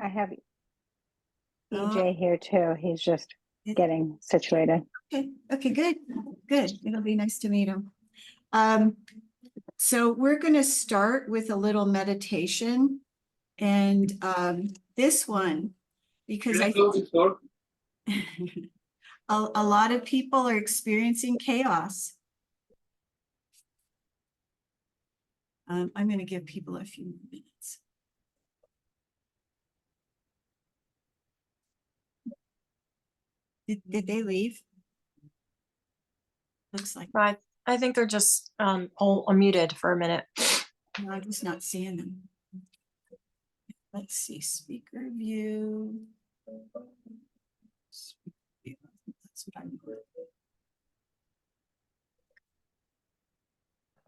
I have Oh, EJ here too. He's just it- getting situated. okay, good. It'll be nice to meet him. So we're going to start with a little meditation, and this one, because I think a lot of people are experiencing chaos. I'm going to give people a few minutes. Did they leave? Looks like I think they're just all unmuted for a minute. no, I'm just not seeing them. Let's see, speaker view. That's what I want.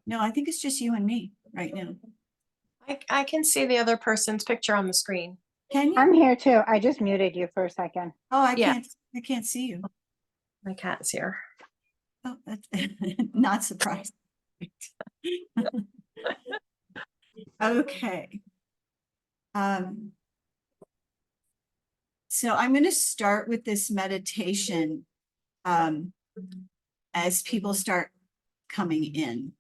No, I think it's just you and me right now. I can see the other person's picture on the screen. Can you? I'm here too. I just muted you for a second. Oh, Yeah. I can't see you. My cat's here. Oh, that's not surprised. Okay. So I'm going to start with this meditation as people start coming in.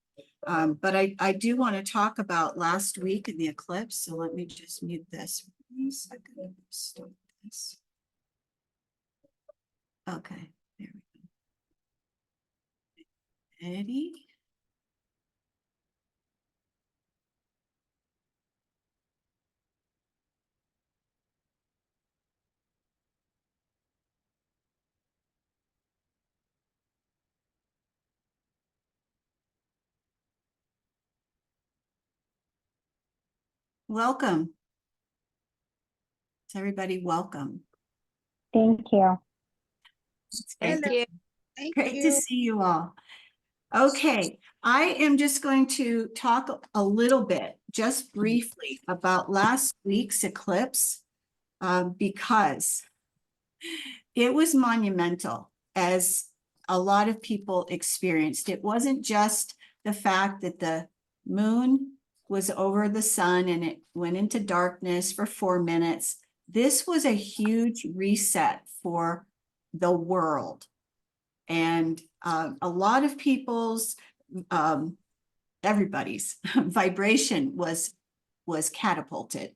But I do want to talk about last week in the eclipse. So let me just mute this for 1 second. Stop this. Okay, there we go. Ready? Welcome. It's everybody welcome. Thank you. It's great. Thank you. Great to see you all. Okay, I am just going to talk a little bit, just briefly, about last week's eclipse because it was monumental, as a lot of people experienced. It wasn't just the fact that the moon was over the sun and it went into darkness for 4 minutes. This was a huge reset for the world. And a lot of people's, everybody's vibration was catapulted.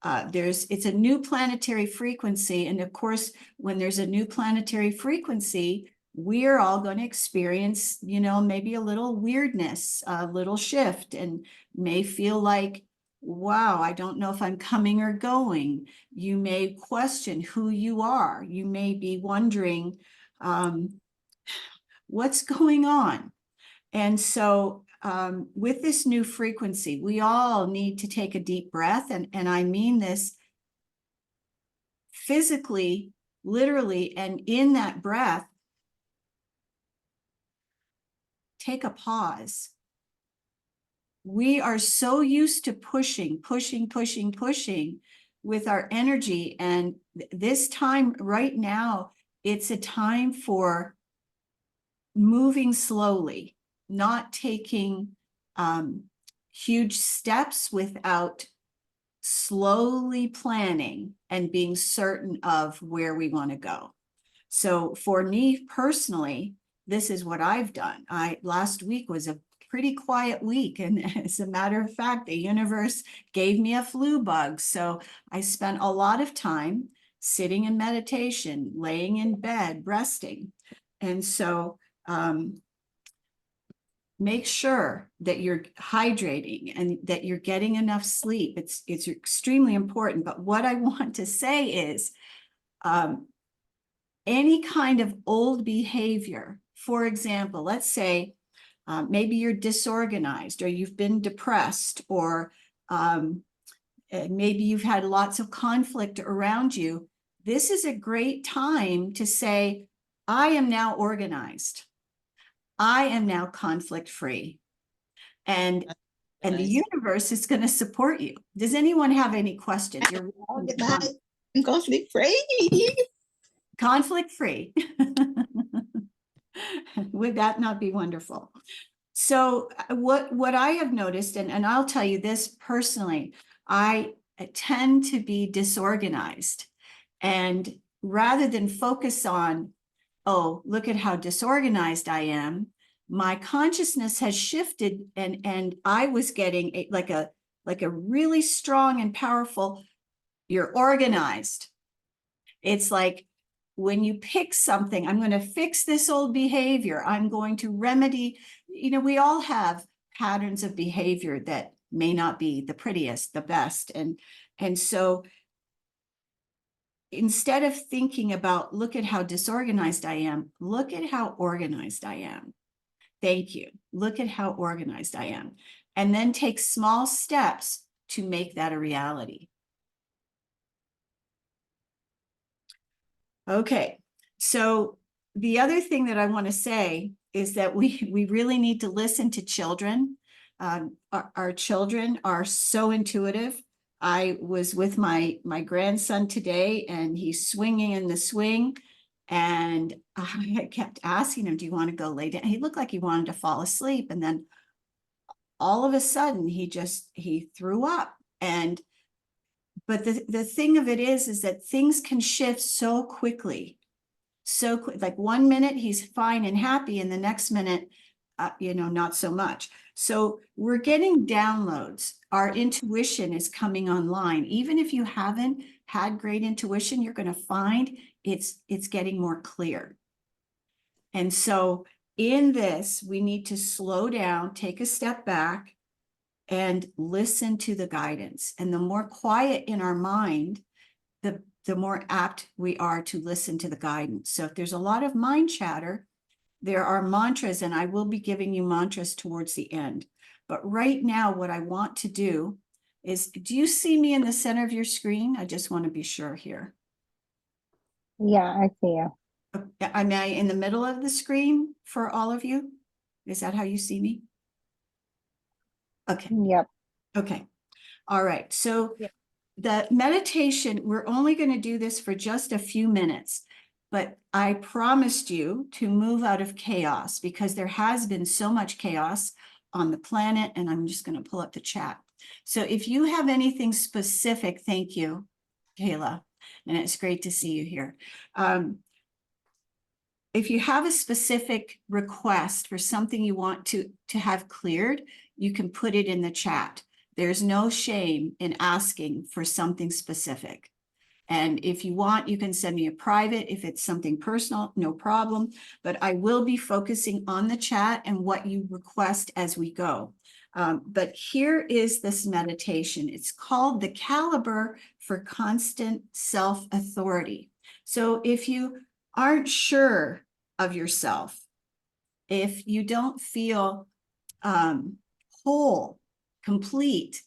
It's a new planetary frequency. And of course, when there's a new planetary frequency, we're all going to experience, maybe a little weirdness, a little shift, and may feel like, wow, I don't know if I'm coming or going. You may question who you are. You may be wondering, what's going on? And so with this new frequency, we all need to take a deep breath. And I mean this physically, literally, and in that breath, take a pause. We are so used to pushing with our energy. And this time right now, it's a time for moving slowly, not taking huge steps without slowly planning and being certain of where we want to go. So for me personally, this is what I've done. Last week was a pretty quiet week. And as a matter of fact, the universe gave me a flu bug. So I spent a lot of time sitting in meditation, laying in bed, resting. And so make sure that you're hydrating and that you're getting enough sleep. It's extremely important. But what I want to say is any kind of old behavior, for example, let's say maybe you're disorganized or you've been depressed or maybe you've had lots of conflict around you. This is a great time to say, I am now organized. I am now conflict-free. And the universe is going to support you. Does anyone have any questions? You're conflict-free. Conflict-free. Would that not be wonderful? So what I have noticed, and I'll tell you this personally, I tend to be disorganized. And rather than focus on, oh, look at how disorganized I am, my consciousness has shifted, and I was getting like a really strong and powerful, you're organized. It's like when you pick something, I'm going to fix this old behavior. I'm going to remedy, we all have patterns of behavior that may not be the prettiest, the best. And so instead of thinking about, look at how disorganized I am, look at how organized I am. Thank you. Look at how organized I am. And then take small steps to make that a reality. Okay, so the other thing that I want to say is that we really need to listen to children. Our children are so intuitive. I was with my grandson today, and he's swinging in the swing, and I kept asking him, do you want to go lay down? He looked like he wanted to fall asleep, and then all of a sudden he threw up. But the thing of it is that things can shift so quickly. So quick, like 1 minute he's fine and happy, and the next minute, not so much. So we're getting downloads. Our intuition is coming online. Even if you haven't had great intuition, you're going to find it's getting more clear. And so in this, we need to slow down, take a step back, and listen to the guidance. And the more quiet in our mind, the more apt we are to listen to the guidance. So if there's a lot of mind chatter, there are mantras, and I will be giving you mantras towards the end. But right now, what I want to do is, do you see me in the center of your screen? I just want to be sure here. Yeah, I see you. Am I in the middle of the screen for all of you? Is that how you see me? Okay. Yep. Okay. All right. So Yep. The meditation, we're only going to do this for just a few minutes, but I promised you to move out of chaos, because there has been so much chaos on the planet. And I'm just going to pull up the chat. So if you have anything specific, thank you, Kayla. And it's great to see you here. If you have a specific request for something you want to have cleared, you can put it in the chat. There's no shame in asking for something specific. And if you want, you can send me a private. If it's something personal, no problem. But I will be focusing on the chat and what you request as we go. But here is this meditation. It's called the Caliber for Constant Self-Authority. So if you aren't sure of yourself, if you don't feel whole, complete,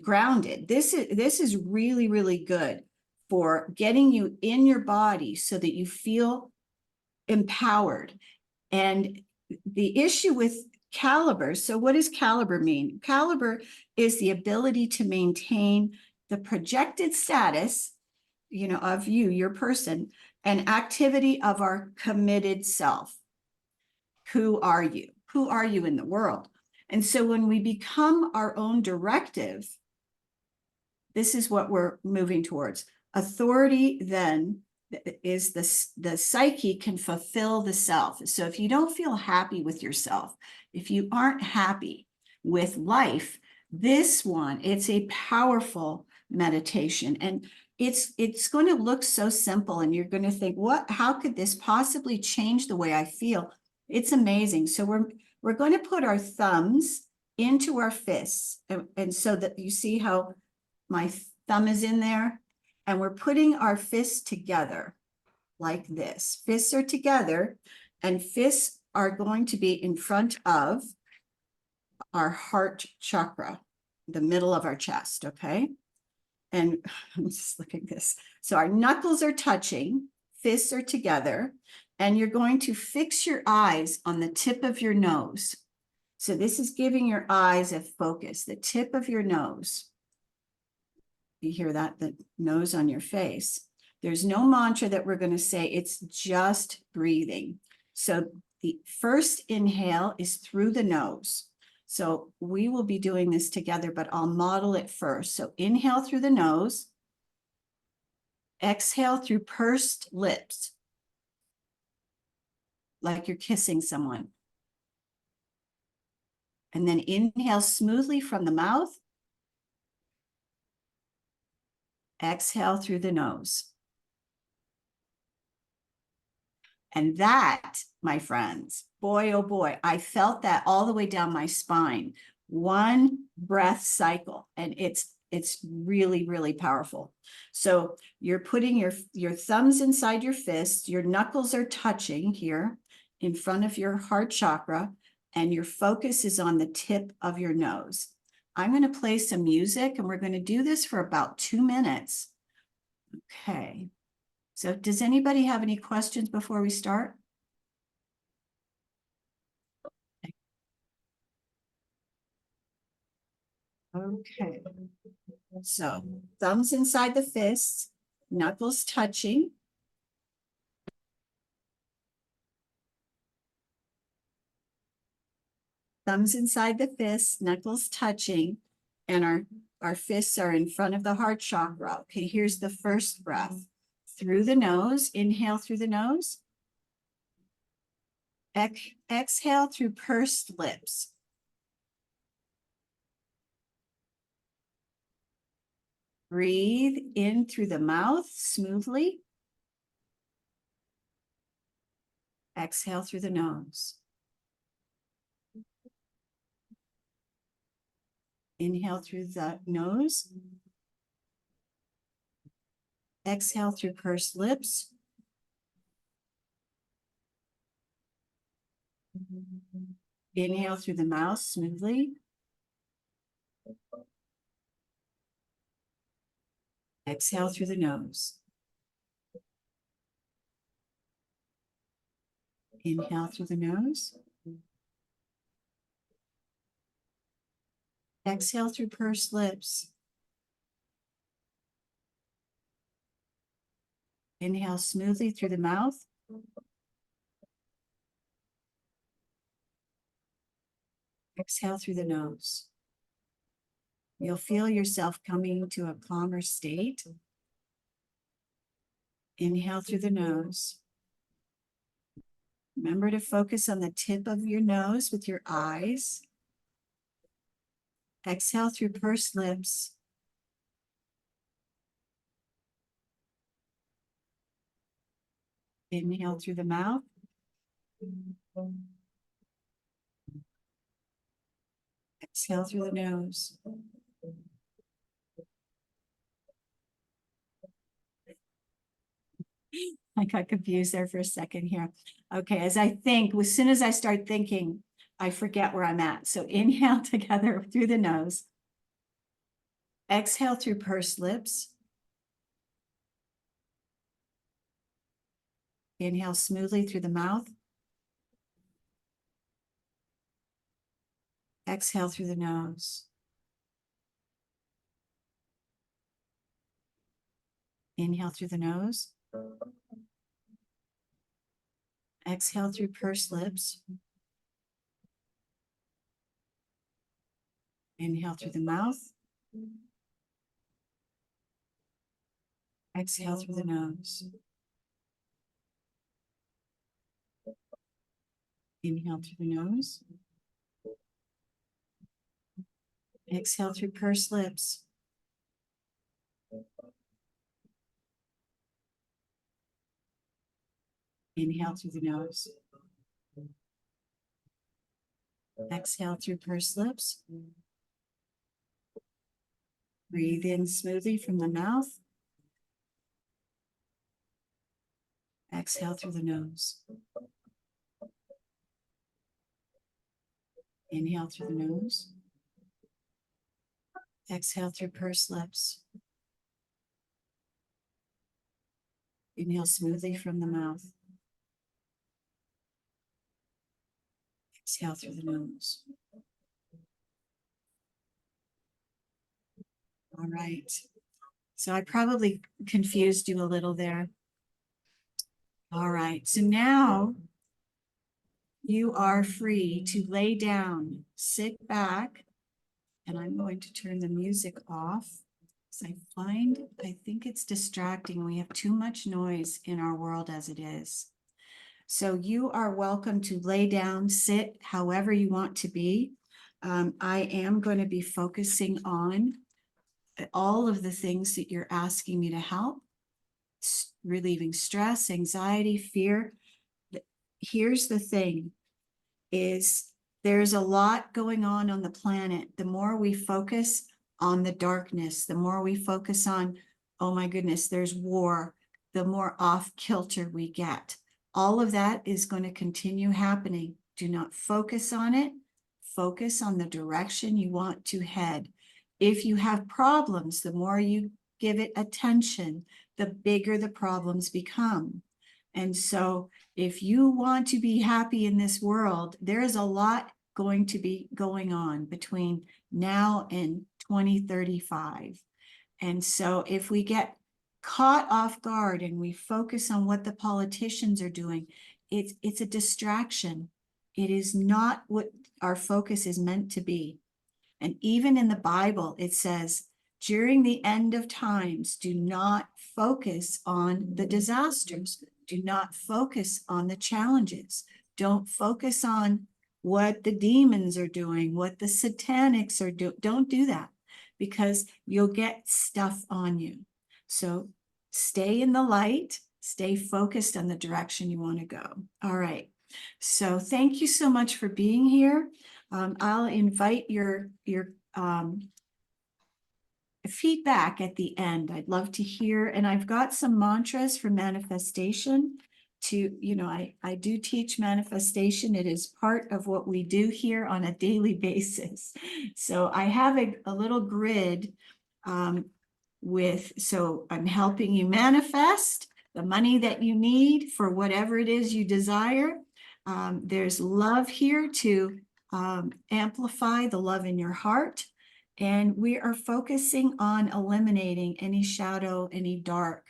grounded, this is really, really good for getting you in your body so that you feel empowered. And the issue with caliber, so what does caliber mean? Caliber is the ability to maintain the projected status, of you, your person, and activity of our committed self. Who are you? Who are you in the world? And so when we become our own directive, this is what we're moving towards. Authority then is the psyche can fulfill the self. So if you don't feel happy with yourself, if you aren't happy with life, this one, it's a powerful meditation. And it's going to look so simple, and you're going to think, how could this possibly change the way I feel? It's amazing. So we're going to put our thumbs into our fists. And so that you see how my thumb is in there, and we're putting our fists together like this. Fists are together, and fists are going to be in front of our heart chakra, the middle of our chest, okay? And I'm just looking at this. So our knuckles are touching, fists are together, and you're going to fix your eyes on the tip of your nose. So this is giving your eyes a focus, the tip of your nose. You hear that, the nose on your face. There's no mantra that we're going to say, it's just breathing. So the first inhale is through the nose. So we will be doing this together, but I'll model it first. So inhale through the nose. Exhale through pursed lips. Like you're kissing someone. And then inhale smoothly from the mouth. Exhale through the nose. And that, my friends, boy, oh boy, I felt that all the way down my spine. One breath cycle, and it's really, really powerful. So you're putting your thumbs inside your fists, your knuckles are touching here in front of your heart chakra, and your focus is on the tip of your nose. I'm going to play some music, and we're going to do this for about 2 minutes. Okay. So does anybody have any questions before we start? Okay. So thumbs inside the fists, knuckles touching. Thumbs inside the fists, knuckles touching, and our fists are in front of the heart chakra. Okay, here's the first breath. Through the nose, inhale through the nose. Exhale through pursed lips. Breathe in through the mouth smoothly. Exhale through the nose. Inhale through the nose. Exhale through pursed lips. Inhale through the mouth smoothly. Exhale through the nose. Inhale through the nose. Exhale through pursed lips. Inhale smoothly through the mouth. Exhale through the nose. You'll feel yourself coming to a calmer state. Inhale through the nose. Remember to focus on the tip of your nose with your eyes. Exhale through pursed lips. Inhale through the mouth. Exhale through the nose. I got confused there for a second here. Okay, as soon as I start thinking, I forget where I'm at. So inhale together through the nose. Exhale through pursed lips. Inhale smoothly through the mouth. Exhale through the nose. Inhale through the nose. Exhale through pursed lips. Inhale through the mouth. Exhale through the nose. Inhale through the nose. Exhale through pursed lips. Inhale through the nose. Exhale through pursed lips. Breathe in smoothly from the mouth. Exhale through the nose. Inhale through the nose. Exhale through pursed lips. Inhale smoothly from the mouth. Exhale through the nose. All right. So I probably confused you a little there. All right. So now You are free to lay down, sit back, and I'm going to turn the music off. Because I think it's distracting. We have too much noise in our world as it is. So you are welcome to lay down, sit however you want to be. I am going to be focusing on all of the things that you're asking me to help, relieving stress, anxiety, fear. Here's the thing is there's a lot going on the planet. The more we focus on the darkness, the more we focus on, oh my goodness, there's war, the more off kilter we get. All of that is going to continue happening. Do not focus on it. Focus on the direction you want to head. If you have problems, the more you give it attention, the bigger the problems become. And so if you want to be happy in this world, there is a lot going to be going on between now and 2035. And so if we get caught off guard and we focus on what the politicians are doing, it's a distraction. It is not what our focus is meant to be. And even in the Bible, it says, during the end of times, do not focus on the disasters. Do not focus on the challenges. Don't focus on what the demons are doing, what the satanics are doing. Don't do that because you'll get stuff on you. So stay in the light, stay focused on the direction you want to go. All right. So thank you so much for being here. I'll invite your feedback at the end. I'd love to hear, and I've got some mantras for manifestation to, I do teach manifestation. It is part of what we do here on a daily basis. So I have a little grid so I'm helping you manifest the money that you need for whatever it is you desire. There's love here to amplify the love in your heart. And we are focusing on eliminating any shadow, any dark,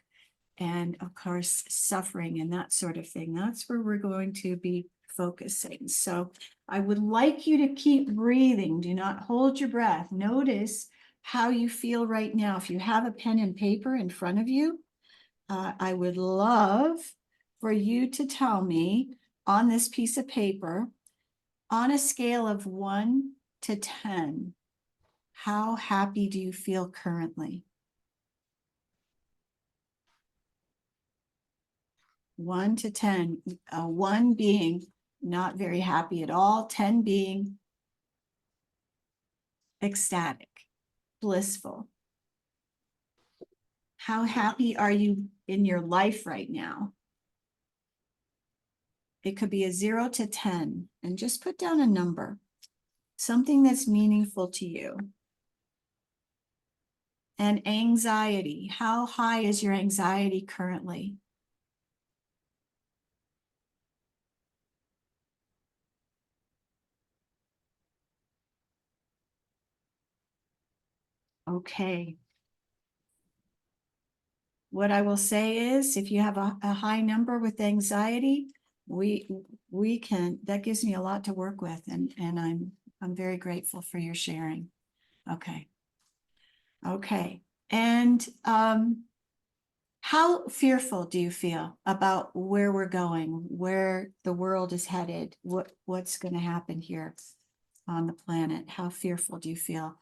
and of course, suffering and that sort of thing. That's where we're going to be focusing. So I would like you to keep breathing. Do not hold your breath. Notice how you feel right now. If you have a pen and paper in front of you, I would love for you to tell me on this piece of paper, on a scale of 1 to 10, how happy do you feel currently? 1 to 10, 1 being not very happy at all, 10 being ecstatic, blissful. How happy are you in your life right now? It could be a 0 to 10, and just put down a number, something that's meaningful to you. And anxiety, how high is your anxiety currently? Okay. What I will say is, if you have a high number with anxiety, that gives me a lot to work with, and I'm very grateful for your sharing. Okay. Okay. And how fearful do you feel about where we're going, where the world is headed, what's going to happen here on the planet? How fearful do you feel?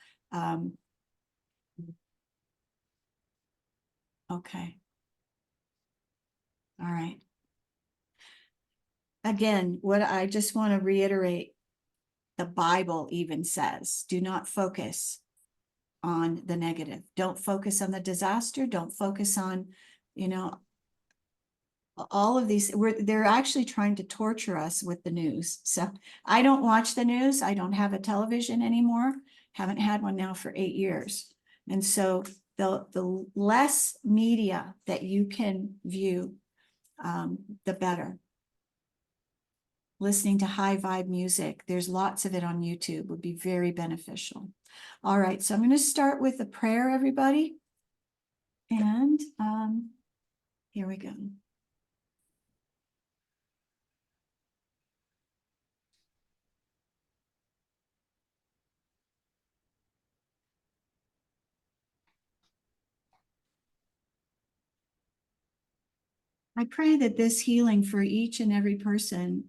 Okay. All right. Again, what I just want to reiterate, the Bible even says, do not focus on the negative. Don't focus on the disaster. Don't focus on, all of these. They're actually trying to torture us with the news. So I don't watch the news. I don't have a television anymore. Haven't had one now for 8 years. And so the less media that you can view, the better. Listening to high vibe music, there's lots of it on YouTube, would be very beneficial. All right, so I'm going to start with a prayer, everybody. And here we go. I pray that this healing for each and every person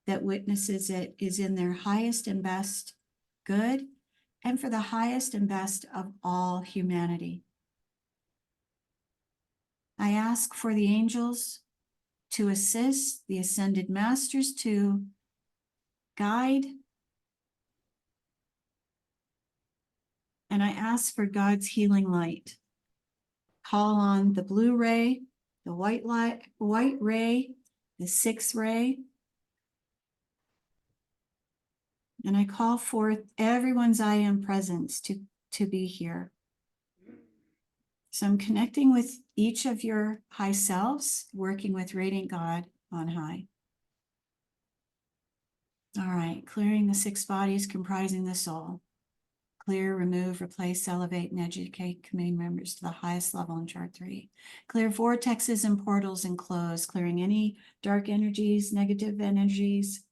that witnesses it is in their highest and best good and for the highest and best of all humanity. I ask for the angels to assist, the ascended masters to guide, and I ask for God's healing light. Call on the blue ray, the white ray, the 6th ray, and I call forth everyone's I am presence to be here. So I'm connecting with each of your high selves, working with Radiant God on high. All right, clearing the 6 bodies comprising the soul. Clear, remove, replace, elevate, and educate committee members to the highest level in chart 3. Clear vortexes and portals and close, clearing any dark energies, negative energies,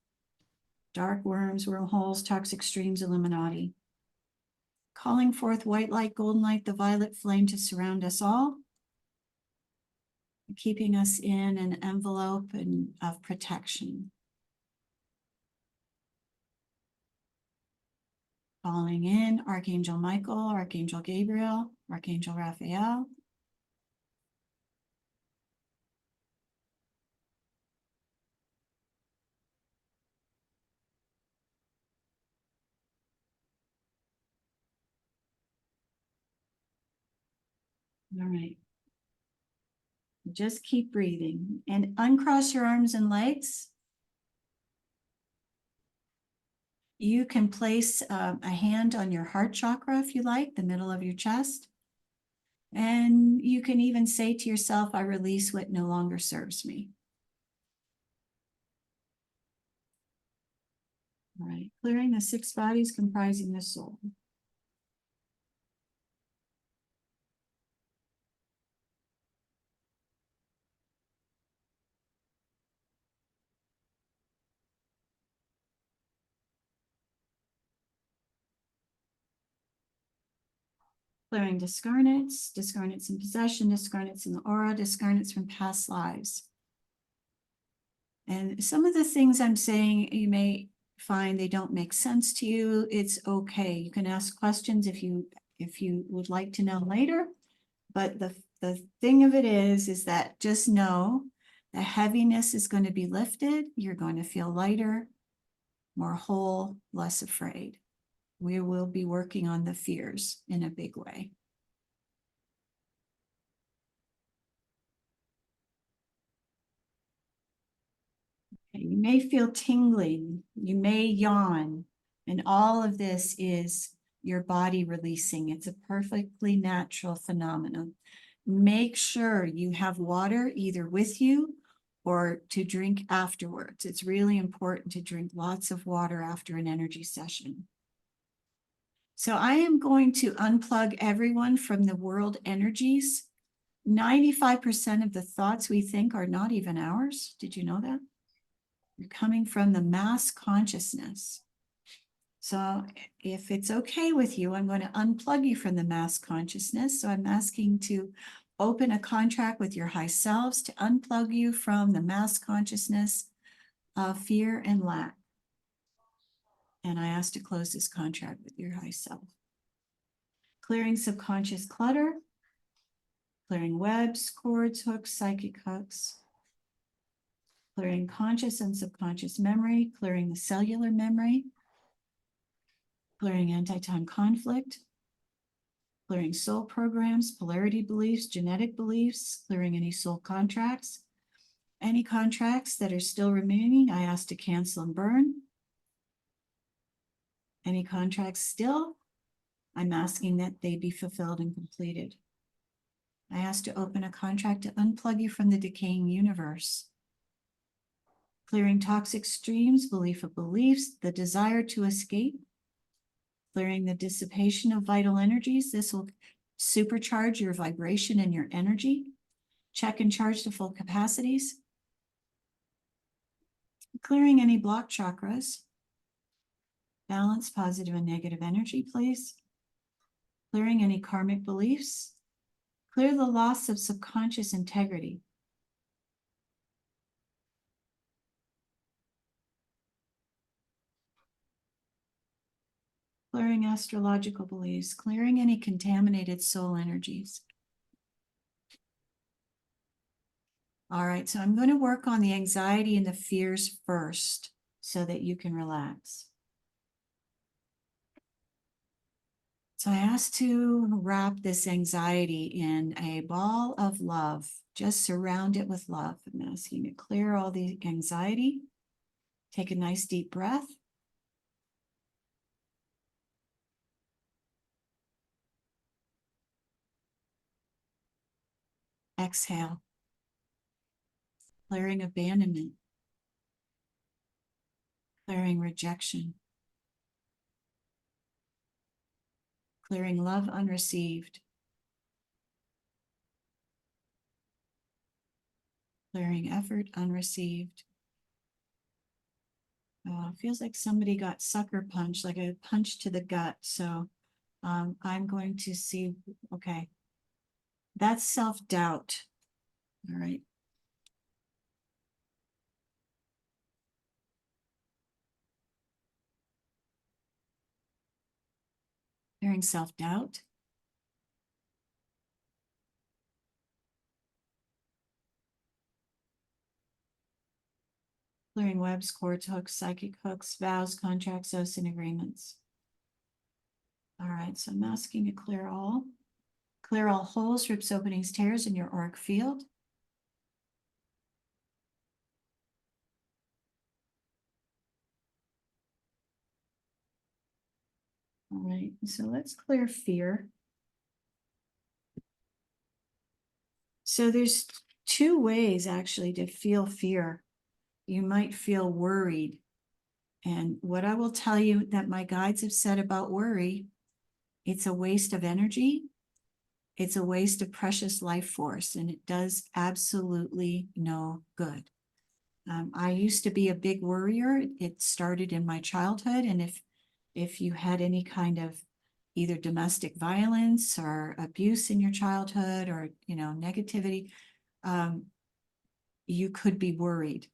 dark worms, wormholes, toxic streams, Illuminati. Calling forth white light, golden light, the violet flame to surround us all, keeping us in an envelope of protection. Calling in Archangel Michael, Archangel Gabriel, Archangel Raphael. All right. Just keep breathing and uncross your arms and legs. You can place a hand on your heart chakra if you like, the middle of your chest. And you can even say to yourself, I release what no longer serves me. All right, clearing the 6 bodies comprising the soul. Clearing discarnates in possession, discarnates in the aura, discarnates from past lives. And some of the things I'm saying, you may find they don't make sense to you. It's okay. You can ask questions if you would like to know later. But the thing of it is that just know the heaviness is going to be lifted. You're going to feel lighter, more whole, less afraid. We will be working on the fears in a big way. Okay, you may feel tingling, you may yawn, and all of this is your body releasing. It's a perfectly natural phenomenon. Make sure you have water either with you or to drink afterwards. It's really important to drink lots of water after an energy session. So I am going to unplug everyone from the world energies. 95% of the thoughts we think are not even ours. Did you know that? They're coming from the mass consciousness. So if it's okay with you, I'm going to unplug you from the mass consciousness. So I'm asking to open a contract with your high selves to unplug you from the mass consciousness of fear and lack. And I ask to close this contract with your high self. Clearing subconscious clutter, clearing webs, cords, hooks, psychic hooks, clearing conscious and subconscious memory, clearing the cellular memory, clearing anti-time conflict, clearing soul programs, polarity beliefs, genetic beliefs, clearing any soul contracts. Any contracts that are still remaining, I ask to cancel and burn. Any contracts still, I'm asking that they be fulfilled and completed. I ask to open a contract to unplug you from the decaying universe. Clearing toxic streams, belief of beliefs, the desire to escape, clearing the dissipation of vital energies. This will supercharge your vibration and your energy. Check and charge to full capacities. Clearing any blocked chakras. Balance positive and negative energy, please. Clearing any karmic beliefs. Clear the loss of subconscious integrity. Clearing astrological beliefs, clearing any contaminated soul energies. All right, so I'm going to work on the anxiety and the fears first so that you can relax. So I asked to wrap this anxiety in a ball of love. Just surround it with love. I'm asking you to clear all the anxiety. Take a nice deep breath. Exhale. Clearing abandonment. Clearing rejection. Clearing love unreceived. Clearing effort unreceived. It feels like somebody got sucker punched, like a punch to the gut. So I'm going to see, okay, that's self-doubt. All right. Clearing self-doubt. Clearing webs, cords, hooks, psychic hooks, vows, contracts, oaths, and agreements. All right, so I'm asking to clear all. Clear all holes, rips, openings, tears in your auric field. All right, so let's clear fear. So there's two ways actually to feel fear. You might feel worried. And what I will tell you that my guides have said about worry, it's a waste of energy. It's a waste of precious life force, and it does absolutely no good. I used to be a big worrier. It started in my childhood. And if you had any kind of either domestic violence or abuse in your childhood or, negativity, you could be worried,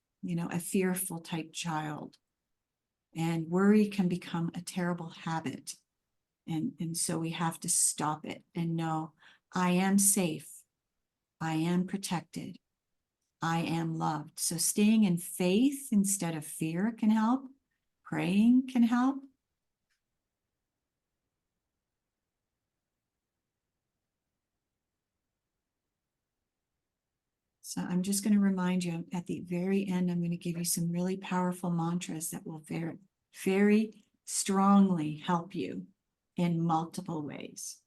a fearful type child. And worry can become a terrible habit. And so we have to stop it and know I am safe. I am protected. I am loved. So staying in faith instead of fear can help. Praying can help. So I'm just going to remind you at the very end, I'm going to give you some really powerful mantras that will very, very strongly help you in multiple ways.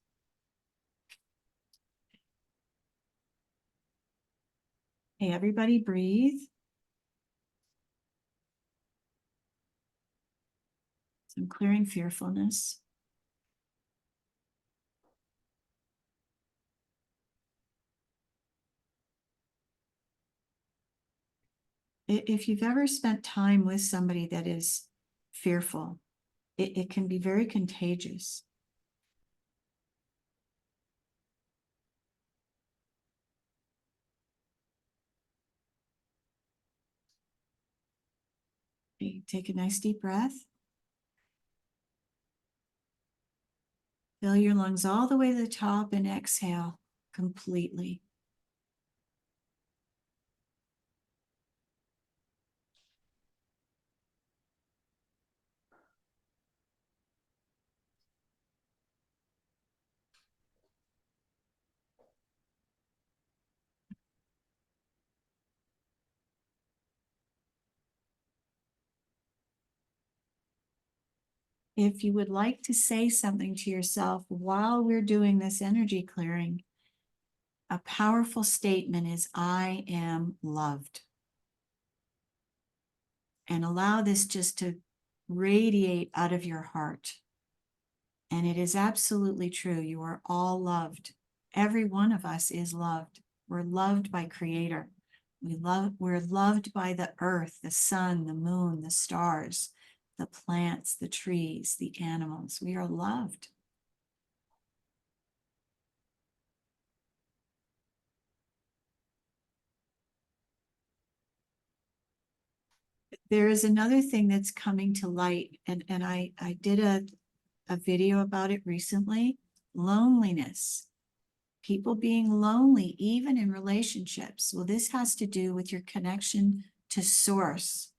Hey, everybody breathe. So I'm clearing fearfulness. If you've ever spent time with somebody that is fearful, it can be very contagious. Okay, take a nice deep breath. Fill your lungs all the way to the top and exhale completely. If you would like to say something to yourself while we're doing this energy clearing, a powerful statement is, I am loved. And allow this just to radiate out of your heart. And it is absolutely true. You are all loved. Every one of us is loved. We're loved by Creator. We're loved by the earth, the sun, the moon, the stars, the plants, the trees, the animals. We are loved. There is another thing that's coming to light, and I did a video about it recently. Loneliness. People being lonely, even in relationships. Well, this has to do with your connection to source,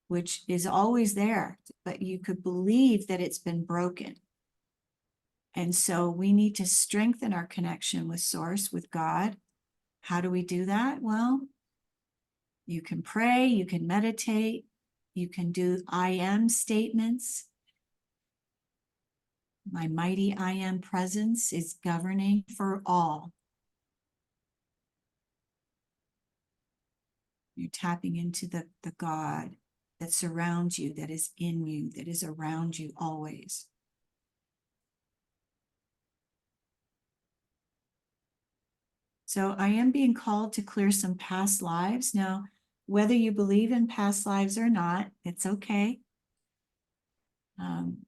which is always there, but you could believe that it's been broken. And so we need to strengthen our connection with source, with God. How do we do that? Well, you can pray, you can meditate, you can do I am statements. My mighty I am presence is governing for all. You're tapping into the God that surrounds you, that is in you, that is around you always. So I am being called to clear some past lives. Now, whether you believe in past lives or not, it's okay.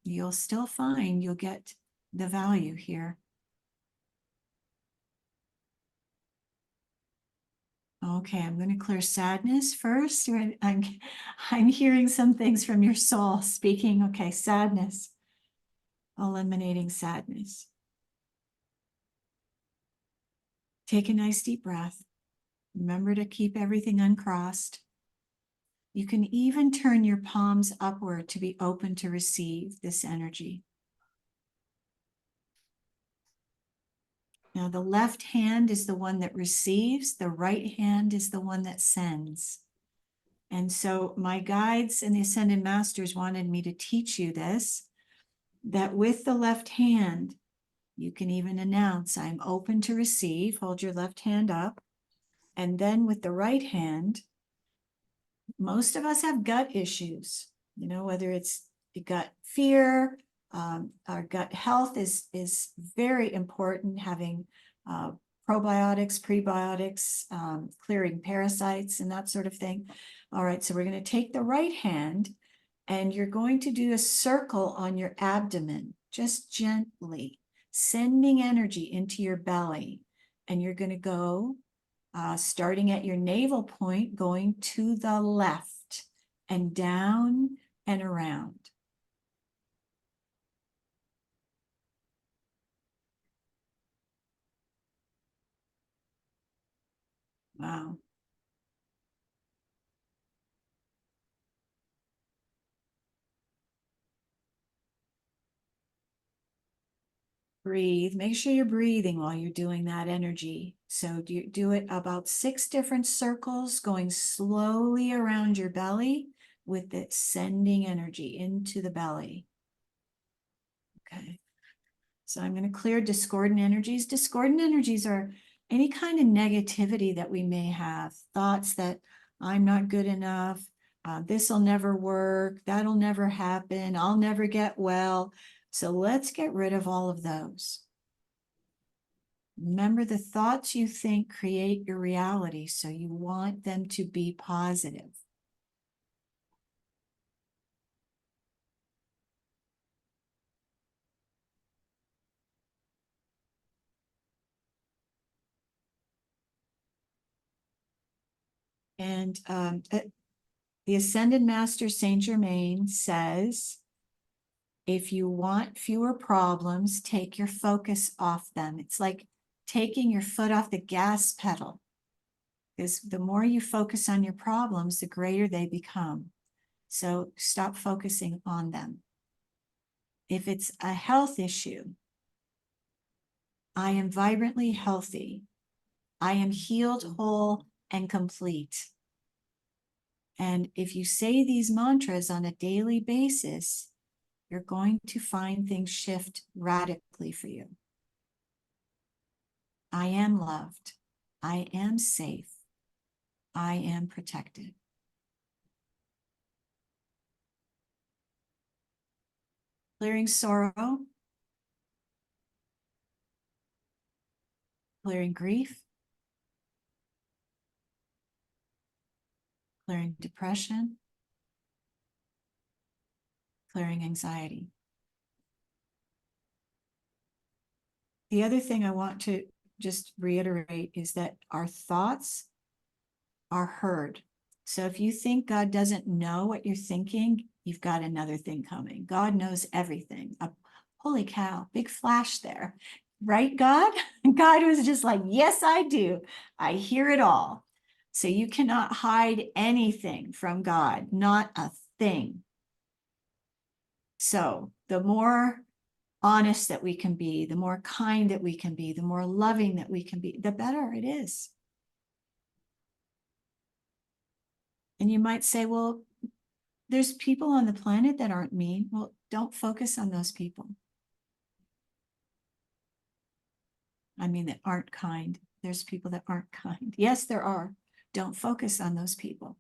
You'll still find you'll get the value here. Okay, I'm going to clear sadness first. I'm hearing some things from your soul speaking. Okay, sadness. Eliminating sadness. Take a nice deep breath. Remember to keep everything uncrossed. You can even turn your palms upward to be open to receive this energy. Now, the left hand is the one that receives, the right hand is the one that sends. And so my guides and the Ascended Masters wanted me to teach you this, that with the left hand, you can even announce, I'm open to receive. Hold your left hand up. And then with the right hand, most of us have gut issues, whether it's gut fear, our gut health is very important, having probiotics, prebiotics, clearing parasites and that sort of thing. All right, so we're going to take the right hand and you're going to do a circle on your abdomen, just gently sending energy into your belly. And you're going to go starting at your navel point, going to the left and down and around. Wow. Breathe. Make sure you're breathing while you're doing that energy. So do it about 6 different circles, going slowly around your belly with it sending energy into the belly. Okay. So I'm going to clear discordant energies. Discordant energies are any kind of negativity that we may have, thoughts that I'm not good enough, this will never work, that'll never happen, I'll never get well. So let's get rid of all of those. Remember, the thoughts you think create your reality, so you want them to be positive. And the Ascended Master Saint Germain says, if you want fewer problems, take your focus off them. It's like taking your foot off the gas pedal, because the more you focus on your problems, the greater they become. So stop focusing on them. If it's a health issue, I am vibrantly healthy. I am healed, whole, and complete. And if you say these mantras on a daily basis, you're going to find things shift radically for you. I am loved. I am safe. I am protected. Clearing sorrow. Clearing grief. Clearing depression. Clearing anxiety. The other thing I want to just reiterate is that our thoughts are heard. So if you think God doesn't know what you're thinking, you've got another thing coming. God knows everything. Holy cow, big flash there. Right, God? God was just like, yes, I do. I hear it all. So you cannot hide anything from God, not a thing. So the more honest that we can be, the more kind that we can be, the more loving that we can be, the better it is. And you might say, well, there's people on the planet that aren't mean. Well, don't focus on those people. I mean, that aren't kind. There's people that aren't kind. Yes, there are. Don't focus on those people.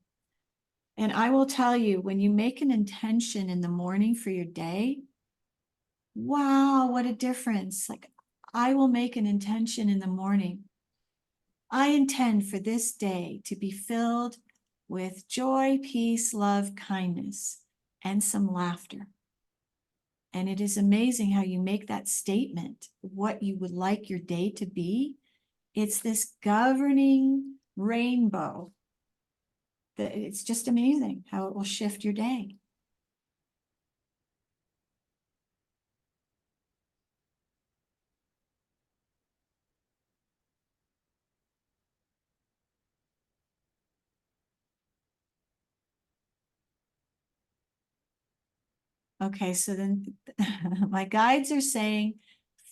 And I will tell you, when you make an intention in the morning for your day, wow, what a difference. Like, I will make an intention in the morning. I intend for this day to be filled with joy, peace, love, kindness, and some laughter. And it is amazing how you make that statement, what you would like your day to be. It's this governing rainbow that it's just amazing how it will shift your day. Okay, so then my guides are saying,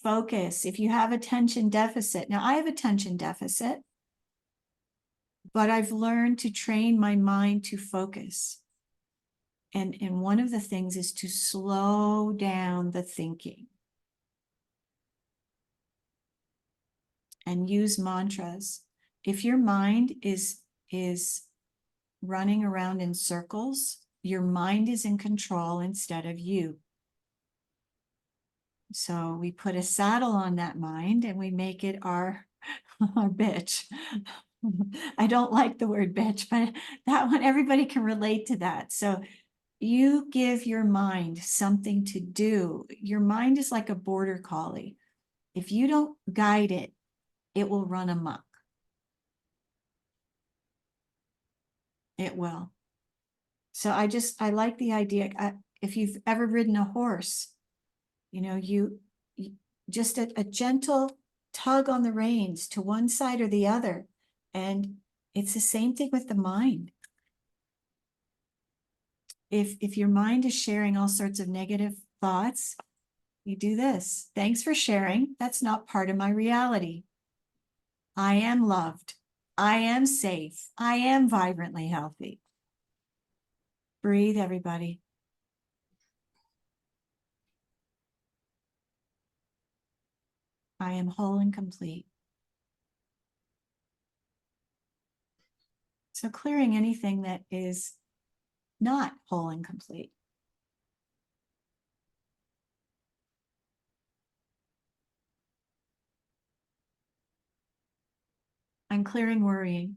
focus. If you have attention deficit, now I have attention deficit, but I've learned to train my mind to focus. And one of the things is to slow down the thinking and use mantras. If your mind is running around in circles, your mind is in control instead of you. So we put a saddle on that mind and we make it our bitch. I don't like the word bitch, but that one, everybody can relate to that. So you give your mind something to do. Your mind is like a border collie. If you don't guide it, it will run amok. It will. So I like the idea. If you've ever ridden a horse, you just a gentle tug on the reins to one side or the other. And it's the same thing with the mind. If your mind is sharing all sorts of negative thoughts, you do this. Thanks for sharing. That's not part of my reality. I am loved. I am safe. I am vibrantly healthy. Breathe, everybody. I am whole and complete. So clearing anything that is not whole and complete. I'm clearing worrying.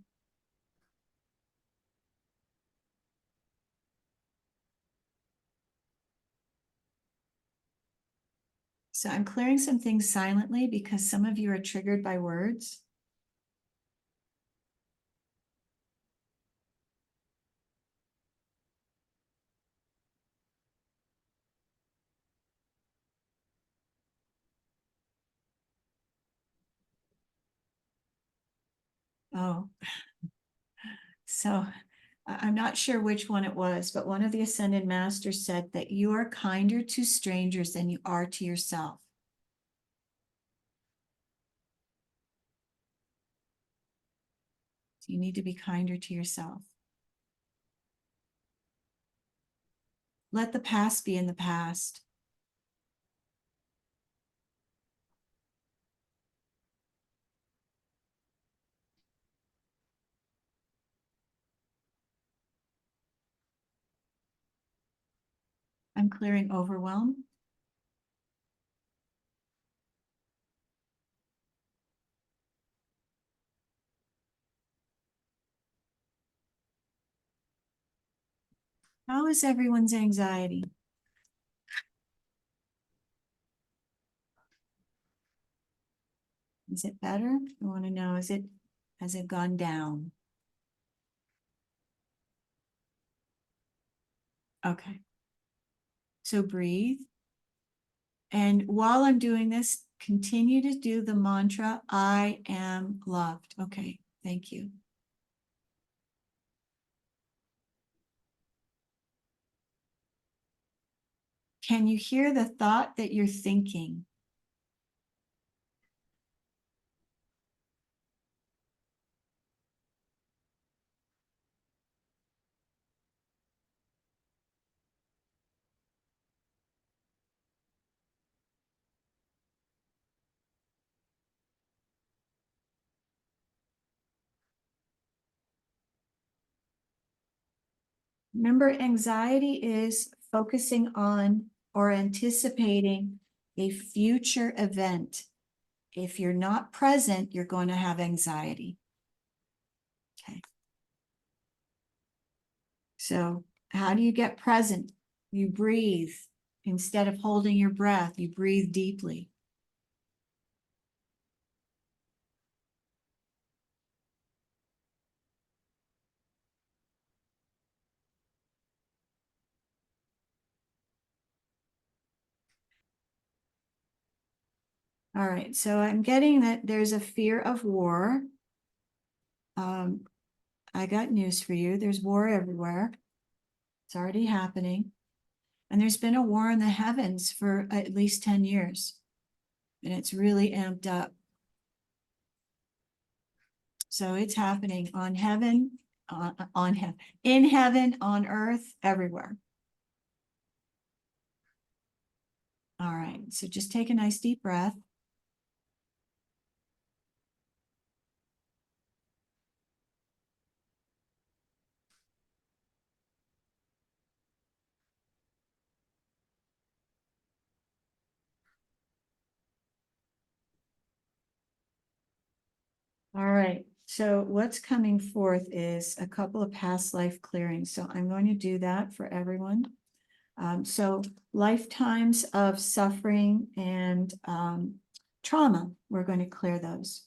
So I'm clearing some things silently because some of you are triggered by words. Oh, so I'm not sure which one it was, but one of the Ascended Masters said that you are kinder to strangers than you are to yourself. So you need to be kinder to yourself. Let the past be in the past. I'm clearing overwhelm. How is everyone's anxiety? Is it better? I want to know, has it gone down? Okay. So breathe. And while I'm doing this, continue to do the mantra, I am loved. Okay, thank you. Can you hear the thought that you're thinking? Remember, anxiety is focusing on or anticipating a future event. If you're not present, you're going to have anxiety. Okay. So how do you get present? You breathe. Instead of holding your breath, you breathe deeply. All right, so I'm getting that there's a fear of war. I got news for you. There's war everywhere. It's already happening. And there's been a war in the heavens for at least 10 years. And it's really amped up. So it's happening on heaven, in heaven, on earth, everywhere. All right, so just take a nice deep breath. All right, so what's coming forth is a couple of past life clearings. So I'm going to do that for everyone. So lifetimes of suffering and trauma, we're going to clear those.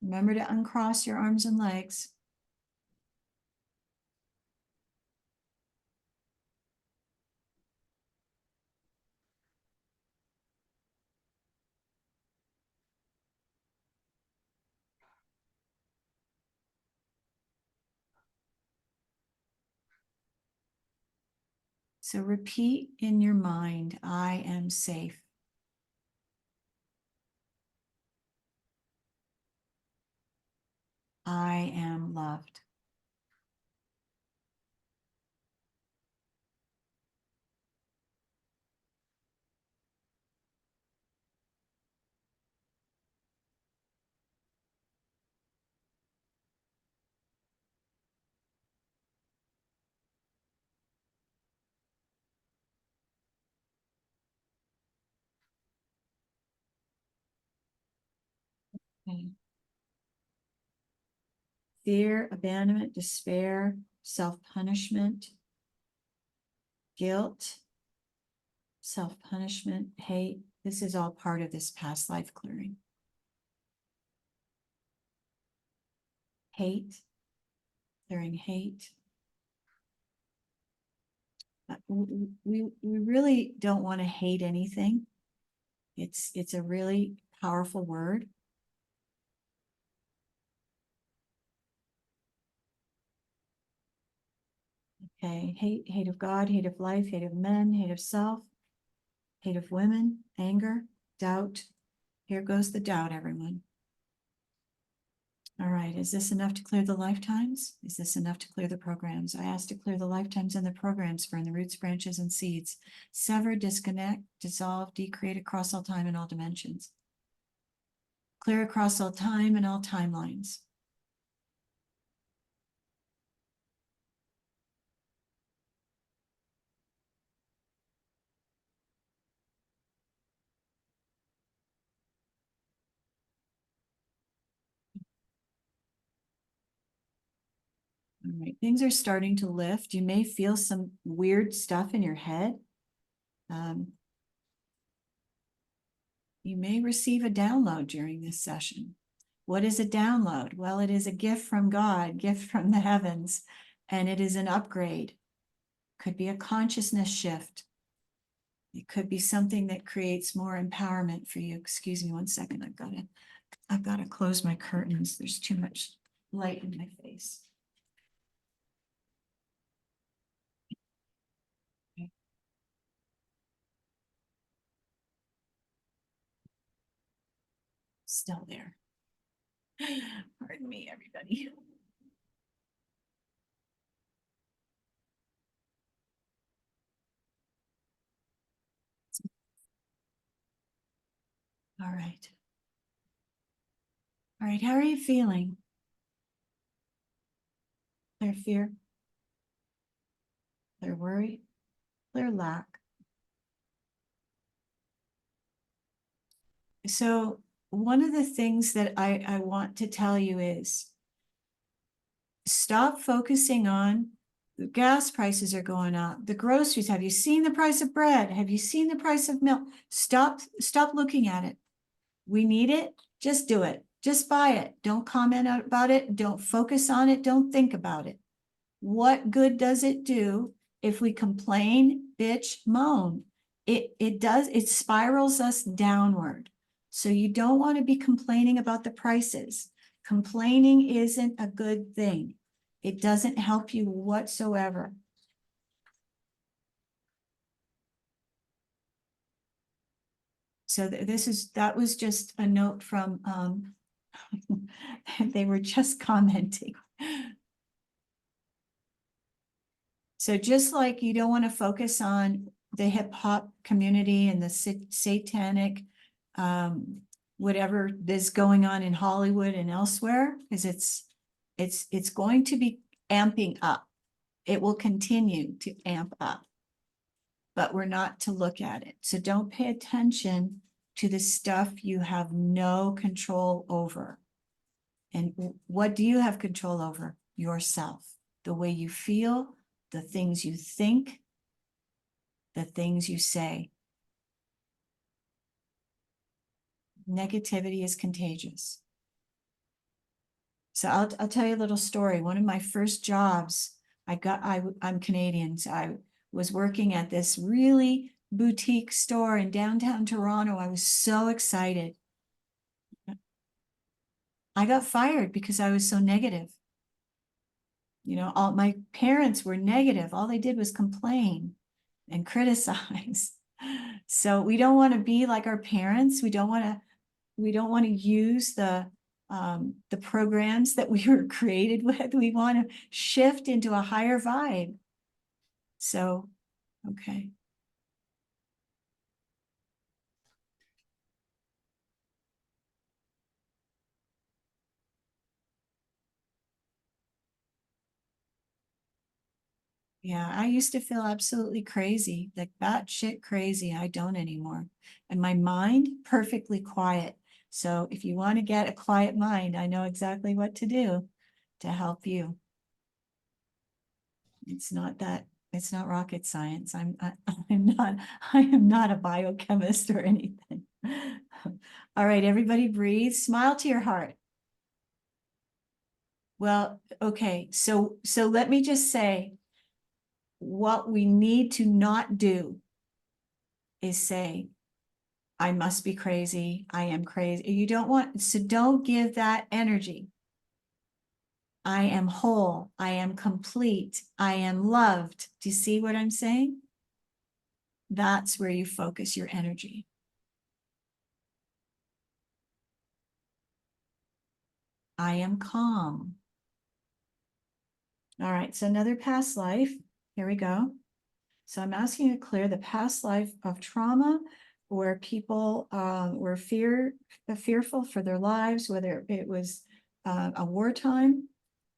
Remember to uncross your arms and legs. So repeat in your mind, I am safe. I am loved. Okay. Fear, abandonment, despair, self-punishment, guilt, self-punishment, hate. This is all part of this past life clearing. Hate, clearing hate. We really don't want to hate anything. It's a really powerful word. Okay, hate of God, hate of life, hate of men, hate of self, hate of women, anger, doubt. Here goes the doubt, everyone. All right, is this enough to clear the lifetimes? Is this enough to clear the programs? I asked to clear the lifetimes and the programs for in the roots, branches, and seeds. Sever, disconnect, dissolve, decreate across all time and all dimensions. Clear across all time and all timelines. All right, things are starting to lift. You may feel some weird stuff in your head. You may receive a download during this session. What is a download? Well, it is a gift from God, gift from the heavens, and it is an upgrade. Could be a consciousness shift. It could be something that creates more empowerment for you. Excuse me one second. I've got to close my curtains. There's too much light in my face. Okay. Still there. Pardon me, everybody. All right. All right, how are you feeling? Clear fear? Clear worry? Clear lack? So one of the things that I want to tell you is stop focusing on the gas prices are going up, the groceries. Have you seen the price of bread? Have you seen the price of milk? Stop looking at it. We need it. Just do it. Just buy it. Don't comment about it. Don't focus on it. Don't think about it. What good does it do if we complain, bitch, moan? It spirals us downward. So you don't want to be complaining about the prices. Complaining isn't a good thing. It doesn't help you whatsoever. So that was just a note from, they were just commenting. So just like you don't want to focus on the hip hop community and the satanic, whatever is going on in Hollywood and elsewhere, because it's going to be amping up. It will continue to amp up, but we're not to look at it. So don't pay attention to the stuff you have no control over. And what do you have control over? Yourself, the way you feel, the things you think, the things you say. Negativity is contagious. So I'll tell you a little story. One of my first jobs, I'm Canadian, so I was working at this really boutique store in downtown Toronto. I was so excited. I got fired because I was so negative. You know, all my parents were negative. All they did was complain and criticize. So we don't want to be like our parents. We don't want to use the programs that we were created with. We want to shift into a higher vibe. So, okay. Yeah, I used to feel absolutely crazy, like batshit crazy. I don't anymore. And my mind, perfectly quiet. So if you want to get a quiet mind, I know exactly what to do to help you. It's not rocket science. I am not a biochemist or anything. All right, everybody breathe, smile to your heart. Well, okay, so let me just say, what we need to not do is say, I must be crazy. I am crazy. You don't want, so don't give that energy. I am whole. I am complete. I am loved. Do you see what I'm saying? That's where you focus your energy. I am calm. All right, so another past life. Here we go. So I'm asking you to clear the past life of trauma where people were fearful for their lives, whether it was a wartime,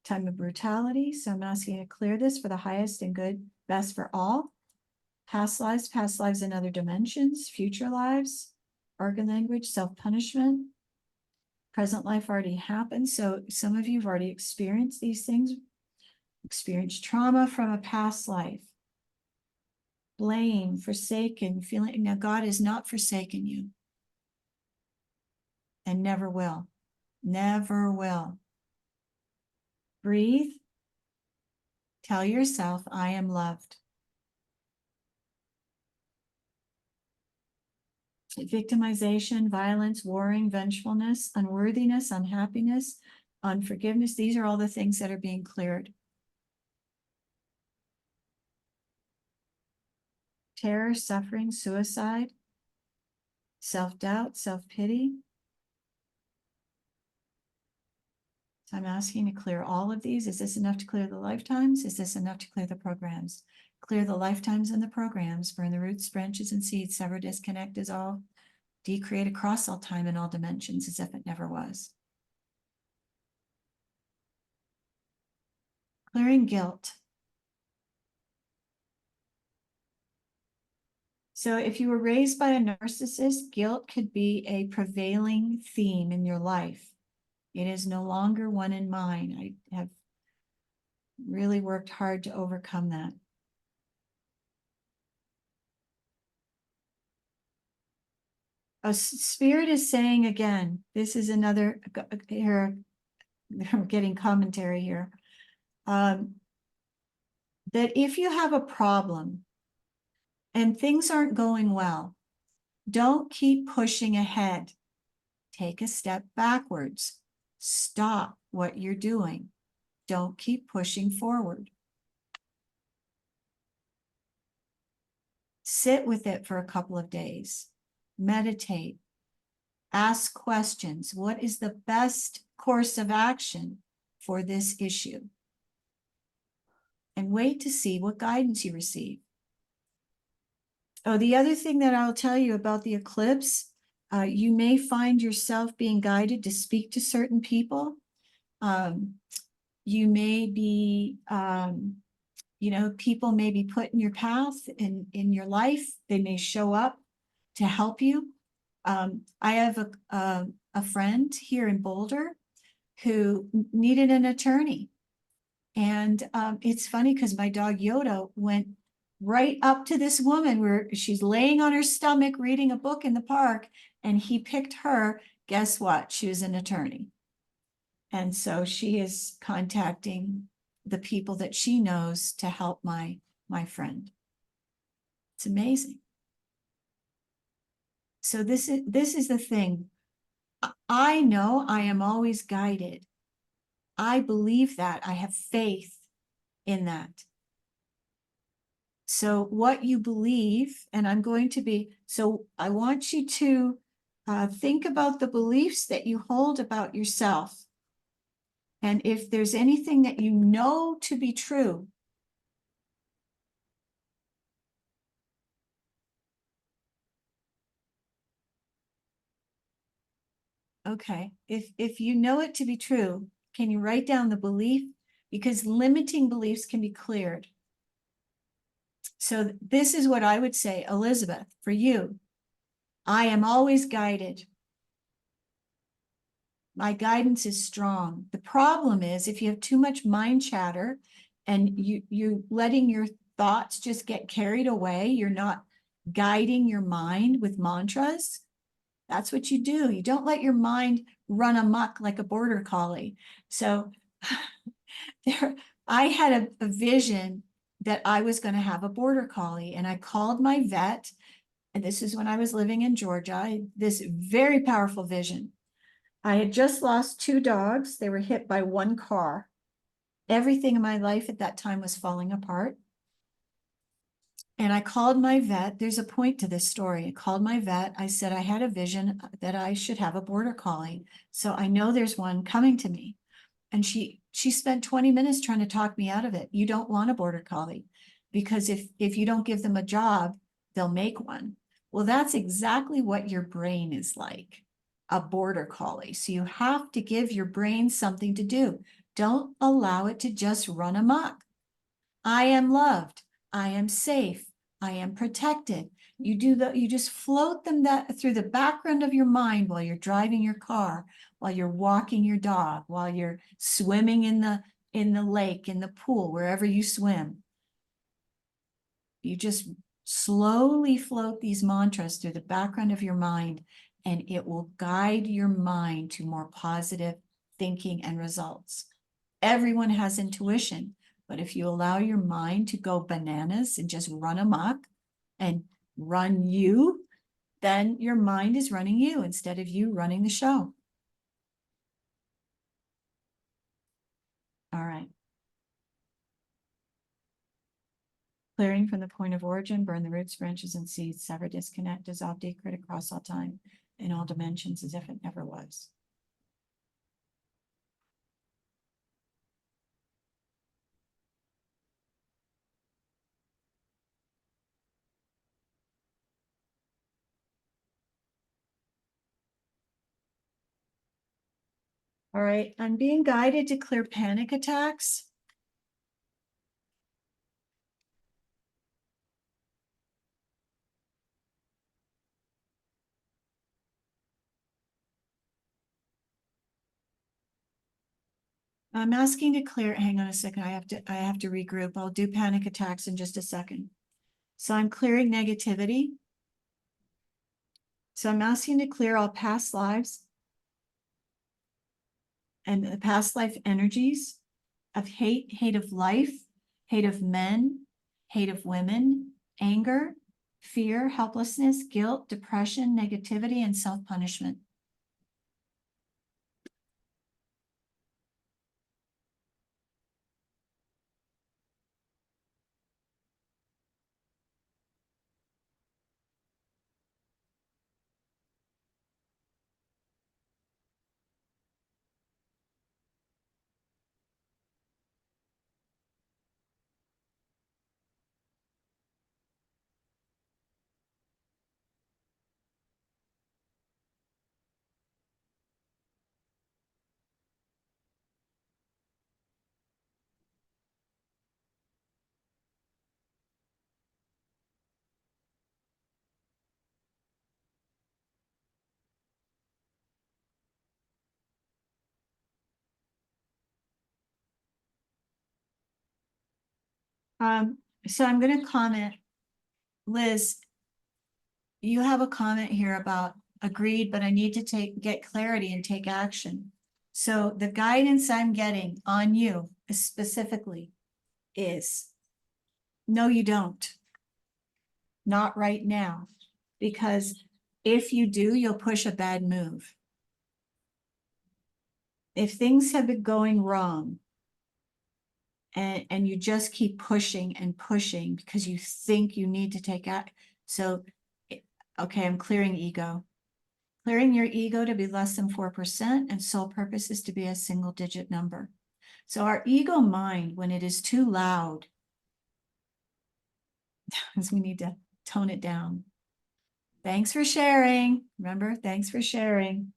time of brutality. So I'm asking you to clear this for the highest and good, best for all. Past lives in other dimensions, future lives, organ language, self-punishment. Present life already happened. So some of you have already experienced these things, experienced trauma from a past life. Blame, forsaken, feeling. Now God has not forsaken you and never will. Never will. Breathe. Tell yourself, I am loved. Victimization, violence, warring, vengefulness, unworthiness, unhappiness, unforgiveness. These are all the things that are being cleared. Terror, suffering, suicide, self-doubt, self-pity. So I'm asking to clear all of these. Is this enough to clear the lifetimes? Is this enough to clear the programs? Clear the lifetimes and the programs, burn the roots, branches, and seeds, sever, disconnect, dissolve, decreate across all time and all dimensions as if it never was. Clearing guilt. So if you were raised by a narcissist, guilt could be a prevailing theme in your life. It is no longer one in mine. I have really worked hard to overcome that. A spirit is saying again, this is another, here, I'm getting commentary here, that if you have a problem and things aren't going well, don't keep pushing ahead. Take a step backwards. Stop what you're doing. Don't keep pushing forward. Sit with it for a couple of days. Meditate. Ask questions. What is the best course of action for this issue? And wait to see what guidance you receive. Oh, the other thing that I'll tell you about the eclipse, you may find yourself being guided to speak to certain people. You may be, people may be put in your path in your life. They may show up to help you. I have a friend here in Boulder who needed an attorney. And it's funny because my dog Yoda went right up to this woman where she's laying on her stomach reading a book in the park, and he picked her. Guess what? She was an attorney. And so she is contacting the people that she knows to help my friend. It's amazing. So this is the thing. I know I am always guided. I believe that. I have faith in that. So what you believe, and I'm going to be, so I want you to think about the beliefs that you hold about yourself. And if there's anything that you know to be true, okay, if you know it to be true, can you write down the belief? Because limiting beliefs can be cleared. So this is what I would say, Elizabeth, for you. I am always guided. My guidance is strong. The problem is if you have too much mind chatter and you letting your thoughts just get carried away, you're not guiding your mind with mantras. That's what you do. You don't let your mind run amok like a border collie. So I had a vision that I was going to have a border collie, and I called my vet. And this is when I was living in Georgia. This very powerful vision. I had just lost 2 dogs. They were hit by 1 car. Everything in my life at that time was falling apart. And I called my vet. There's a point to this story. I called my vet. I said, I had a vision that I should have a border collie. So I know there's one coming to me. And she spent 20 minutes trying to talk me out of it. You don't want a border collie because if you don't give them a job, they'll make one. Well, that's exactly what your brain is like, a border collie. So you have to give your brain something to do. Don't allow it to just run amok. I am loved. I am safe. I am protected. You just float them that through the background of your mind while you're driving your car, while you're walking your dog, while you're swimming in the lake, in the pool, wherever you swim. You just slowly float these mantras through the background of your mind, and it will guide your mind to more positive thinking and results. Everyone has intuition, but if you allow your mind to go bananas and just run amok and run you, then your mind is running you instead of you running the show. All right. Clearing from the point of origin, burn the roots, branches, and seeds, sever, disconnect, dissolve, decrease across all time in all dimensions as if it never was. All right, I'm being guided to clear panic attacks. I'm asking to clear, hang on a second, I have to regroup. I'll do panic attacks in just a second. So I'm clearing negativity. So I'm asking to clear all past lives and the past life energies of hate, hate of life, hate of men, hate of women, anger, fear, helplessness, guilt, depression, negativity, and self-punishment. So I'm going to comment, Liz, you have a comment here about agreed, but I need to get clarity and take action. So the guidance I'm getting on you specifically is, no, you don't. Not right now, because if you do, you'll push a bad move. If things have been going wrong, and you just keep pushing and pushing because you think you need to take action. So, okay, I'm clearing ego. Clearing your ego to be less than 4%, and sole purpose is to be a single digit number. So our ego mind, when it is too loud, we need to tone it down. Thanks for sharing. Remember, thanks for sharing.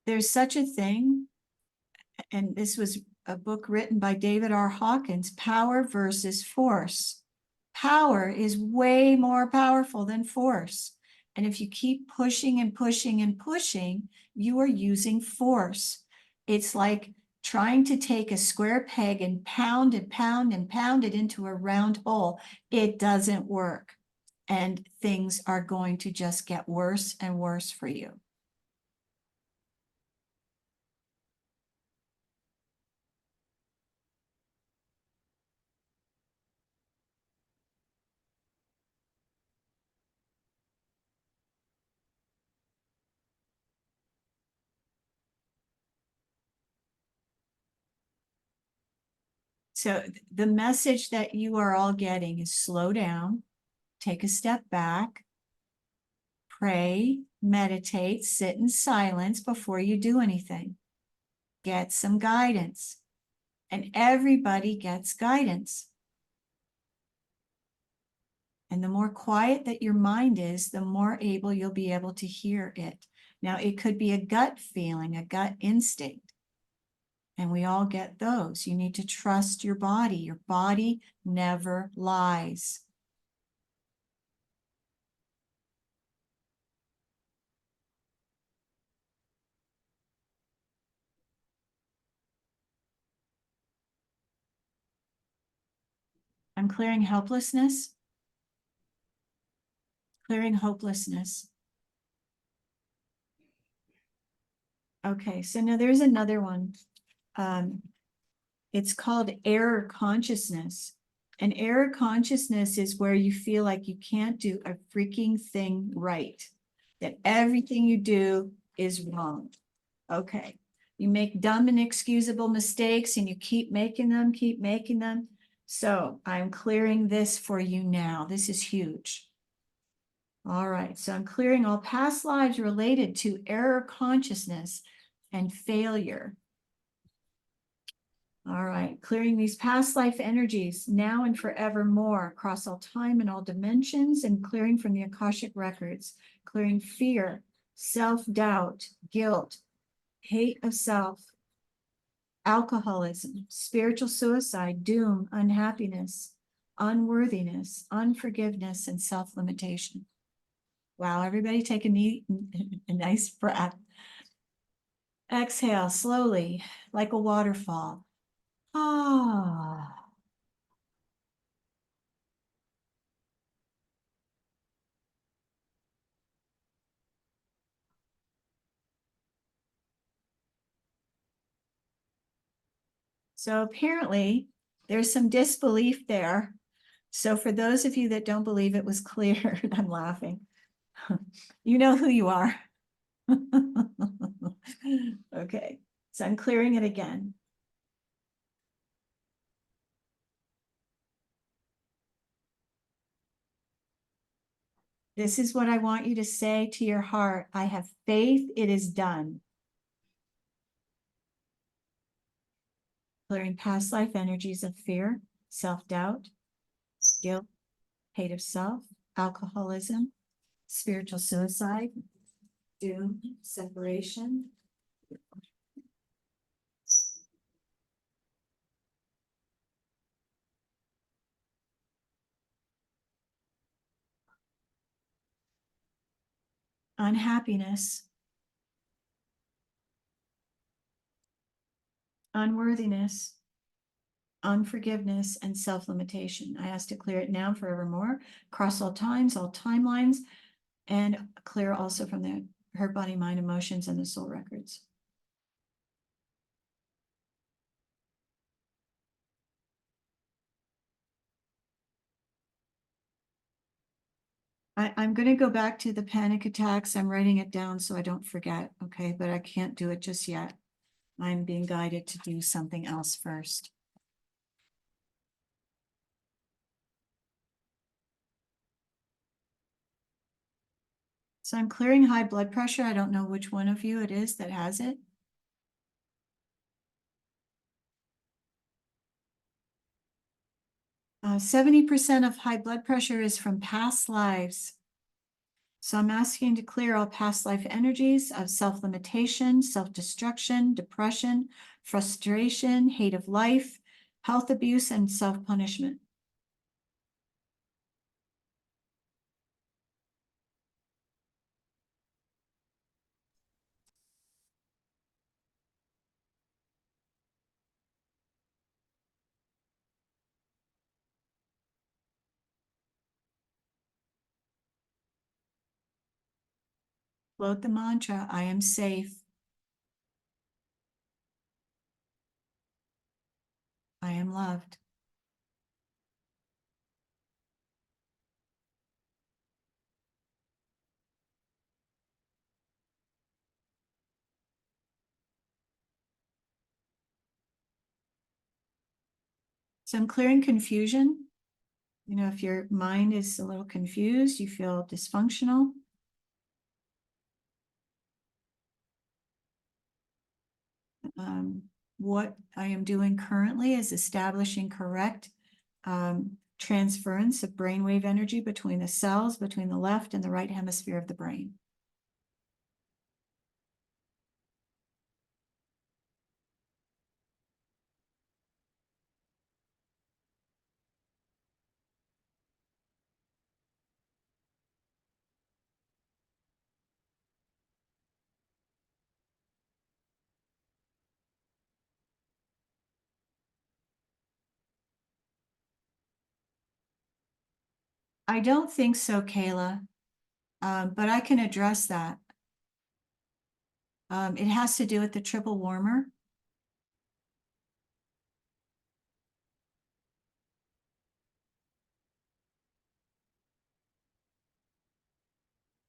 There's such a thing, and this was a book written by David R. Hawkins, Power versus Force. Power is way more powerful than force. And if you keep pushing and pushing and pushing, you are using force. It's like trying to take a square peg and pound and pound and pound it into a round hole. It doesn't work. And things are going to just get worse and worse for you. So the message that you are all getting is slow down, take a step back, pray, meditate, sit in silence before you do anything. Get some guidance. And everybody gets guidance. And the more quiet that your mind is, the more able you'll be able to hear it. Now, it could be a gut feeling, a gut instinct. And we all get those. You need to trust your body. Your body never lies. I'm clearing helplessness. Clearing hopelessness. Okay, so now there's another one. It's called error consciousness. And error consciousness is where you feel like you can't do a freaking thing right, that everything you do is wrong. Okay, you make dumb and inexcusable mistakes and you keep making them, keep making them. So I'm clearing this for you now. This is huge. All right, so I'm clearing all past lives related to error consciousness and failure. All right, clearing these past life energies now and forevermore across all time and all dimensions, and clearing from the Akashic records, clearing fear, self-doubt, guilt, hate of self, alcoholism, spiritual suicide, doom, unhappiness, unworthiness, unforgiveness, and self-limitation. Wow, everybody take a nice breath. Exhale slowly, like a waterfall. Ah. So apparently there's some disbelief there. So for those of you that don't believe it was clear, I'm laughing. You know who you are. Okay, so I'm clearing it again. This is what I want you to say to your heart. I have faith, it is done. Clearing past life energies of fear, self-doubt, guilt, hate of self, alcoholism, spiritual suicide, doom, separation. Unhappiness, unworthiness, unforgiveness, and self-limitation. I ask to clear it now forevermore, cross all times, all timelines, and clear also from the hurt body, mind, emotions, and the soul records. I'm going to go back to the panic attacks. I'm writing it down so I don't forget, okay? But I can't do it just yet. I'm being guided to do something else first. So I'm clearing high blood pressure. I don't know which one of you it is that has it. 70% of high blood pressure is from past lives. So I'm asking to clear all past life energies of self-limitation, self-destruction, depression, frustration, hate of life, health abuse, and self-punishment. Float the mantra, I am safe. I am loved. So I'm clearing confusion. You know, if your mind is a little confused, you feel dysfunctional. What I am doing currently is establishing correct transference of brainwave energy between the cells, between the left and the right hemisphere of the brain. I don't think so, Kayla. But I can address that. It has to do with the triple warmer.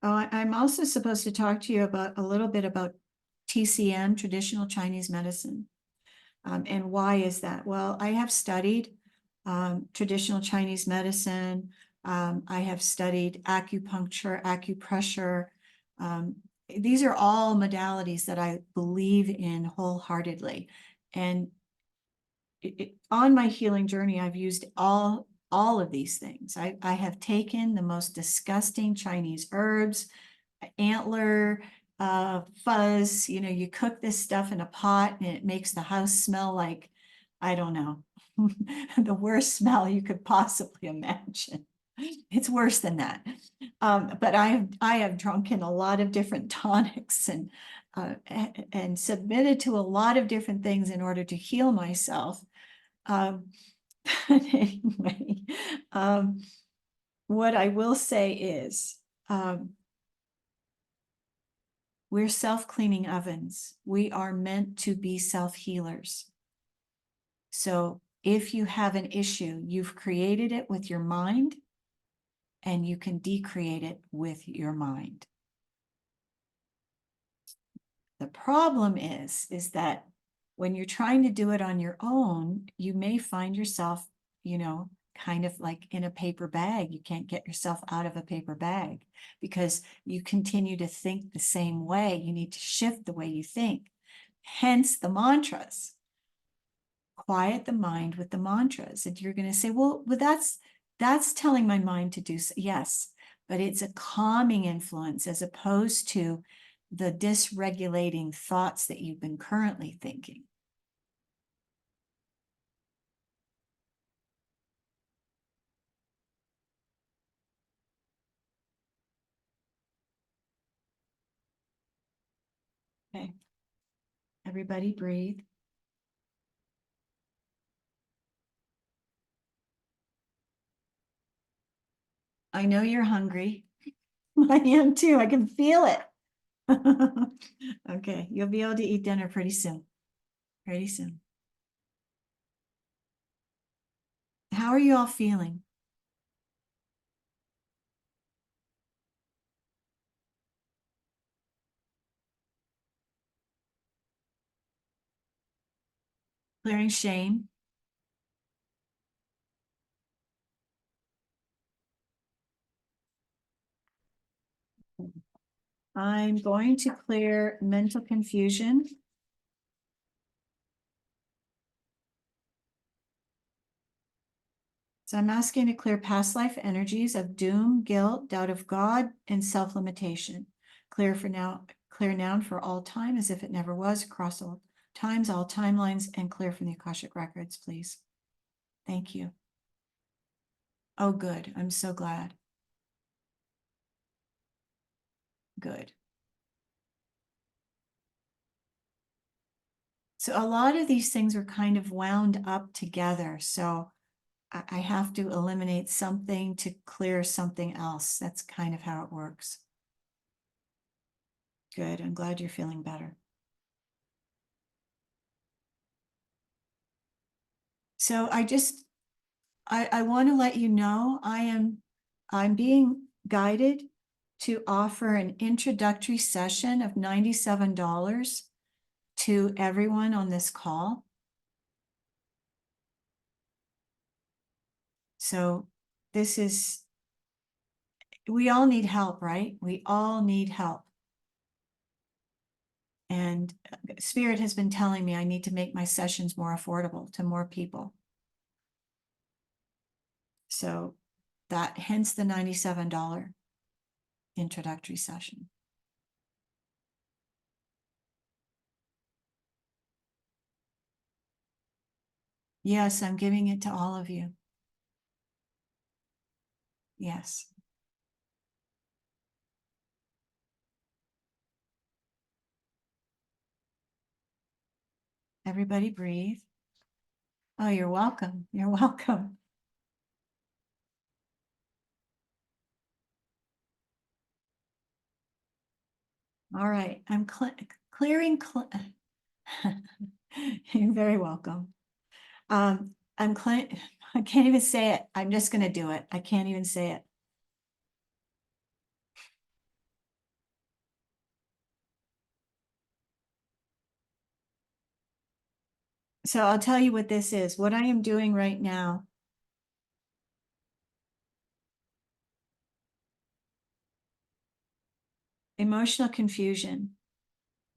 Oh, I'm also supposed to talk to you about a little bit about TCM, traditional Chinese medicine. And why is that? Well, I have studied traditional Chinese medicine. I have studied acupuncture, acupressure. These are all modalities that I believe in wholeheartedly. And on my healing journey, I've used all of these things. I have taken the most disgusting Chinese herbs, antler, fuzz, you cook this stuff in a pot and it makes the house smell like, I don't know, the worst smell you could possibly imagine. It's worse than that. But I have drunken a lot of different tonics and submitted to a lot of different things in order to heal myself. Anyway, what I will say is, we're self-cleaning ovens. We are meant to be self-healers. So if you have an issue, you've created it with your mind, and you can decreate it with your mind. The problem is that when you're trying to do it on your own, you may find yourself, kind of like in a paper bag. You can't get yourself out of a paper bag because you continue to think the same way. You need to shift the way you think. Hence the mantras. Quiet the mind with the mantras. And you're going to say, well, that's telling my mind to do so. Yes, but it's a calming influence as opposed to the dysregulating thoughts that you've been currently thinking. Okay. Everybody breathe. I know you're hungry. I am too. I can feel it. Okay, you'll be able to eat dinner pretty soon. Pretty soon. How are you all feeling? Clearing shame. I'm going to clear mental confusion. So I'm asking to clear past life energies of doom, guilt, doubt of God, and self-limitation. Clear now for all time as if it never was, across all times, all timelines, and clear from the Akashic records, please. Thank you. Oh, good. I'm so glad. Good. So a lot of these things are kind of wound up together. So I have to eliminate something to clear something else. That's kind of how it works. Good. I'm glad you're feeling better. So I want to let you know I'm being guided to offer an introductory session of $97 to everyone on this call. So we all need help, right? We all need help. And Spirit has been telling me I need to make my sessions more affordable to more people. So hence the $97 introductory session. Yes, I'm giving it to all of you. Yes. Everybody breathe. Oh, you're welcome. You're welcome. All right, I'm clearing. You're very welcome. I'm I can't even say it. I'm just gonna do it. I can't even say it. So I'll tell you what this is. What I am doing right now. Emotional confusion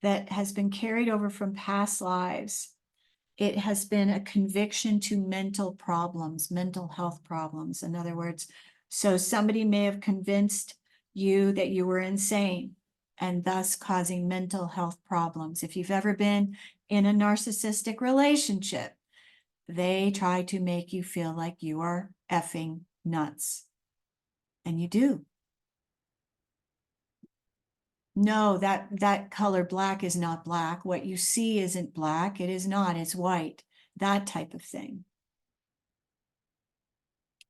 that has been carried over from past lives. It has been a conviction to mental problems, mental health problems. In other words, so somebody may have convinced you that you were insane and thus causing mental health problems. If you've ever been in a narcissistic relationship, they try to make you feel like you are effing nuts. And you do. No, that color black is not black. What you see isn't black. It is not, it's white. That type of thing.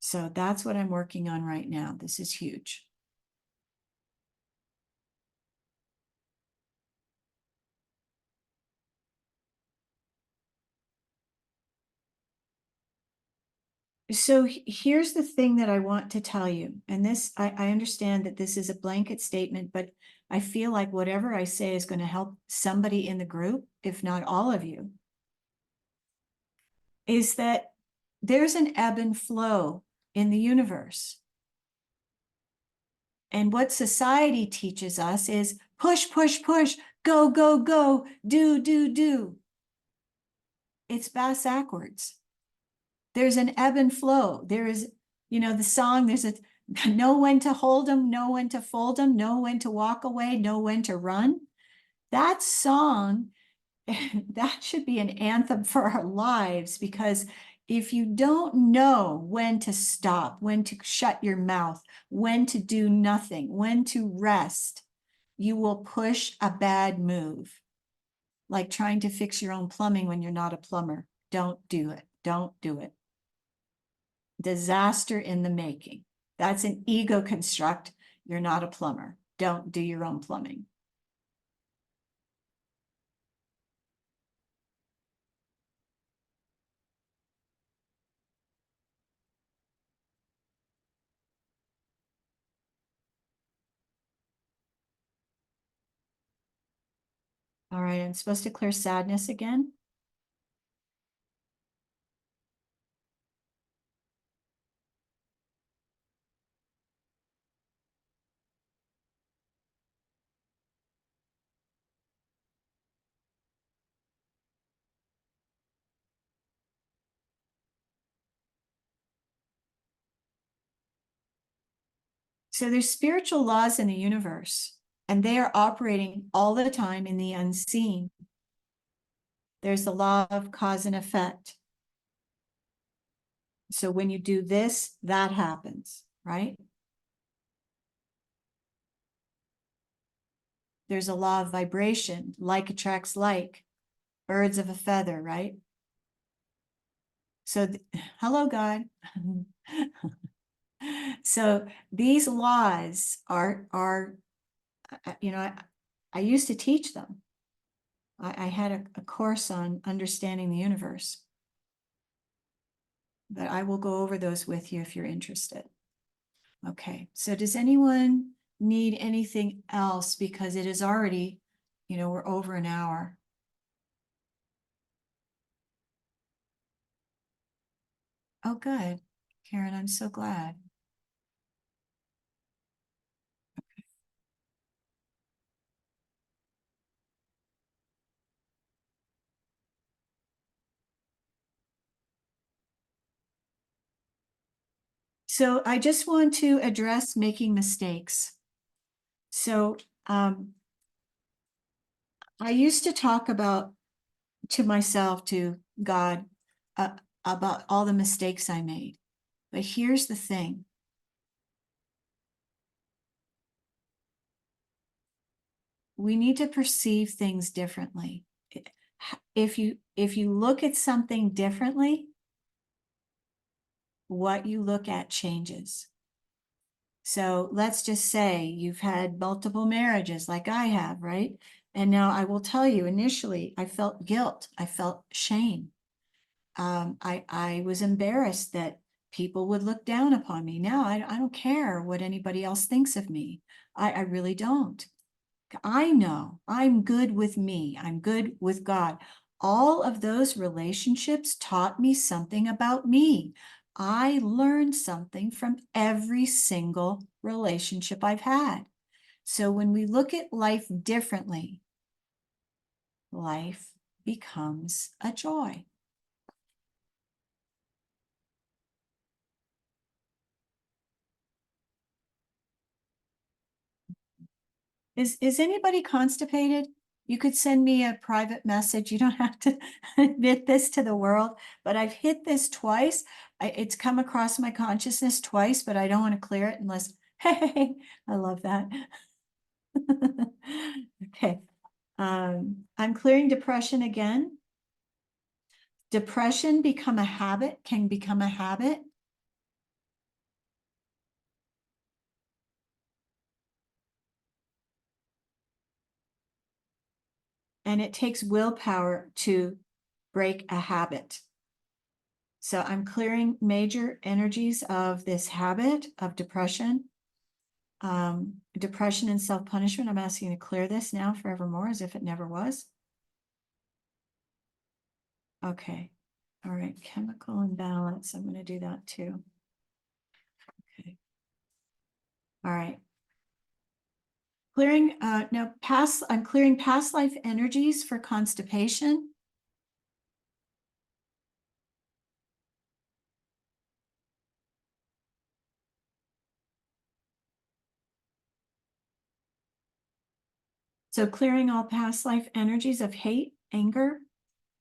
So that's what I'm working on right now. This is huge. So here's the thing that I want to tell you. And this, I understand that this is a blanket statement, but I feel like whatever I say is going to help somebody in the group, if not all of you, is that there's an ebb and flow in the universe. And what society teaches us is push, push, push, go, go, go, do, do, do. It's backwards. There's an ebb and flow. There is, the song, there's a know when to hold them, know when to fold them, know when to walk away, know when to run. That song, that should be an anthem for our lives, because if you don't know when to stop, when to shut your mouth, when to do nothing, when to rest, you will push a bad move. Like trying to fix your own plumbing when you're not a plumber. Don't do it. Don't do it. Disaster in the making. That's an ego construct. You're not a plumber. Don't do your own plumbing. All right, I'm supposed to clear sadness again. So there's spiritual laws in the universe, and they are operating all the time in the unseen. There's the law of cause and effect. So when you do this, that happens, right? There's a law of vibration, like attracts like, birds of a feather, right? So, hello, God. So these laws are, I used to teach them. I had a course on understanding the universe, but I will go over those with you if you're interested. Okay, so does anyone need anything else? Because it is already, we're over an hour. Oh, good. Karen, I'm so glad. So I just want to address making mistakes. So I used to talk to myself, to God, about all the mistakes I made. But here's the thing. We need to perceive things differently. If you look at something differently, what you look at changes. So let's just say you've had multiple marriages like I have, right? And now I will tell you, initially, I felt guilt. I felt shame. I was embarrassed that people would look down upon me. Now I don't care what anybody else thinks of me. I really don't. I know I'm good with me. I'm good with God. All of those relationships taught me something about me. I learned something from every single relationship I've had. So when we look at life differently, life becomes a joy. Is anybody constipated? You could send me a private message. You don't have to admit this to the world, but I've hit this twice. It's come across my consciousness twice, but I don't want to clear it unless, hey, I love that. Okay. I'm clearing depression again. Depression can become a habit. And it takes willpower to break a habit. So I'm clearing major energies of this habit of depression. Depression and self-punishment. I'm asking you to clear this now forevermore as if it never was. Okay. All right. Chemical imbalance. I'm going to do that too. Okay. All right. Clearing, now I'm clearing past life energies for constipation. So clearing all past life energies of hate, anger,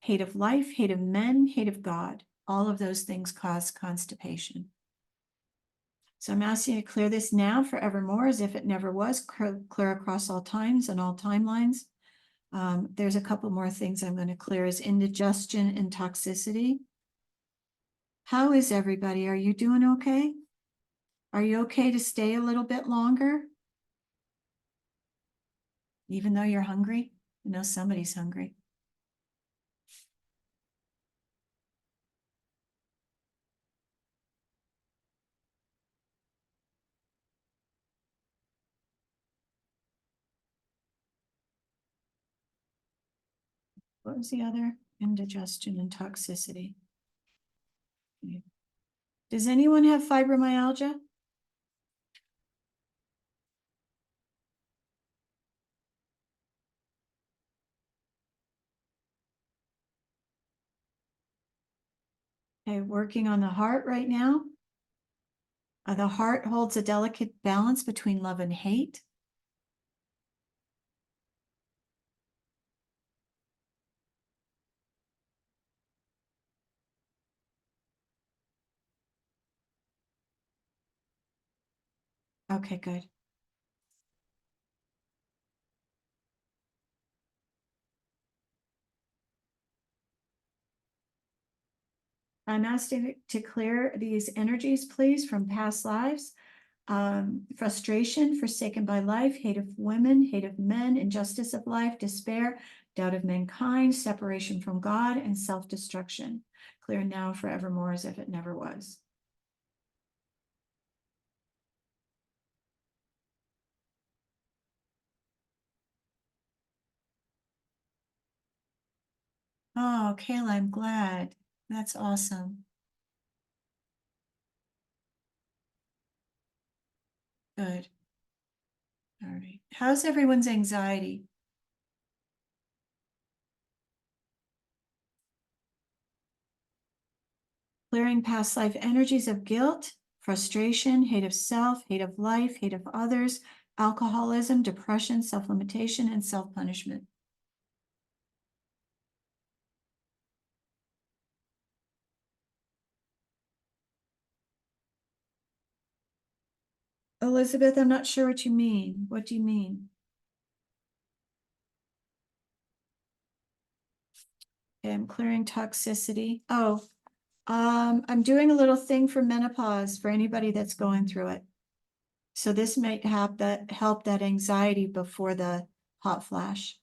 hate of life, hate of men, hate of God. All of those things cause constipation. So I'm asking you to clear this now forevermore as if it never was, clear across all times and all timelines. There's a couple more things I'm going to clear is indigestion and toxicity. How is everybody? Are you doing okay? Are you okay to stay a little bit longer? Even though you're hungry? I know somebody's hungry. What was the other? Indigestion and toxicity. Okay. Does anyone have fibromyalgia? Okay, working on the heart right now. The heart holds a delicate balance between love and hate. Okay, good. I'm asking to clear these energies, please, from past lives. Frustration, forsaken by life, hate of women, hate of men, injustice of life, despair, doubt of mankind, separation from God, and self-destruction. Clear now forevermore as if it never was. Oh, Kayla, I'm glad. That's awesome. Good. All right. How's everyone's anxiety? Clearing past life energies of guilt, frustration, hate of self, hate of life, hate of others, alcoholism, depression, self-limitation, and self-punishment. Elizabeth, I'm not sure what you mean. What do you mean? Okay, I'm clearing toxicity. Oh, I'm doing a little thing for menopause for anybody that's going through it. So this might have that help that anxiety before the hot flash.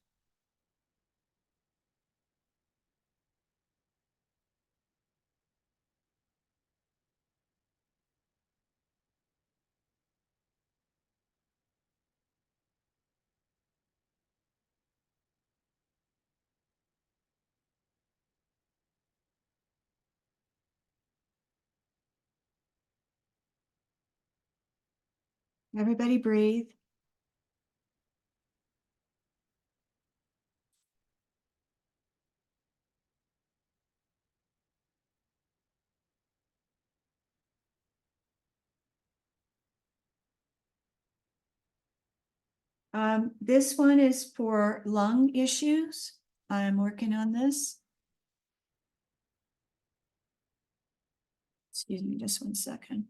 Everybody breathe. This one is for lung issues. I'm working on this. Excuse me, just 1 second.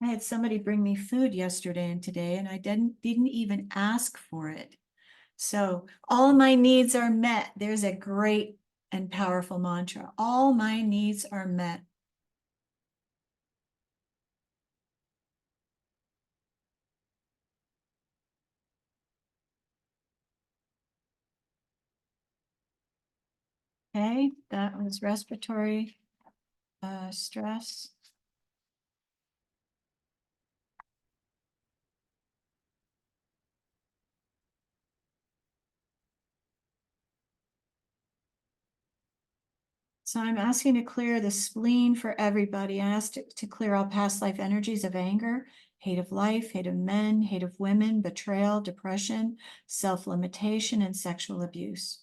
I had somebody bring me food yesterday and today, and I didn't even ask for it. So all my needs are met. There's a great and powerful mantra. All my needs are met. Okay, that was respiratory stress. So I'm asking to clear the spleen for everybody. I asked to clear all past life energies of anger, hate of life, hate of men, hate of women, betrayal, depression, self-limitation, and sexual abuse.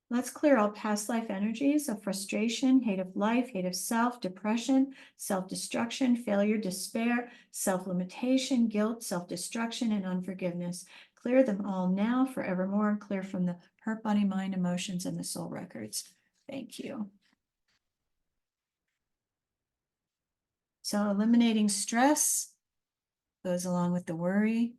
Let's clear all past life energies of frustration, hate of life, hate of self, depression, self-destruction, failure, despair, self-limitation, guilt, self-destruction, and unforgiveness. Clear them all now, forevermore, and clear from the hurt body, mind, emotions, and the soul records. Thank you. So eliminating stress goes along with the worry.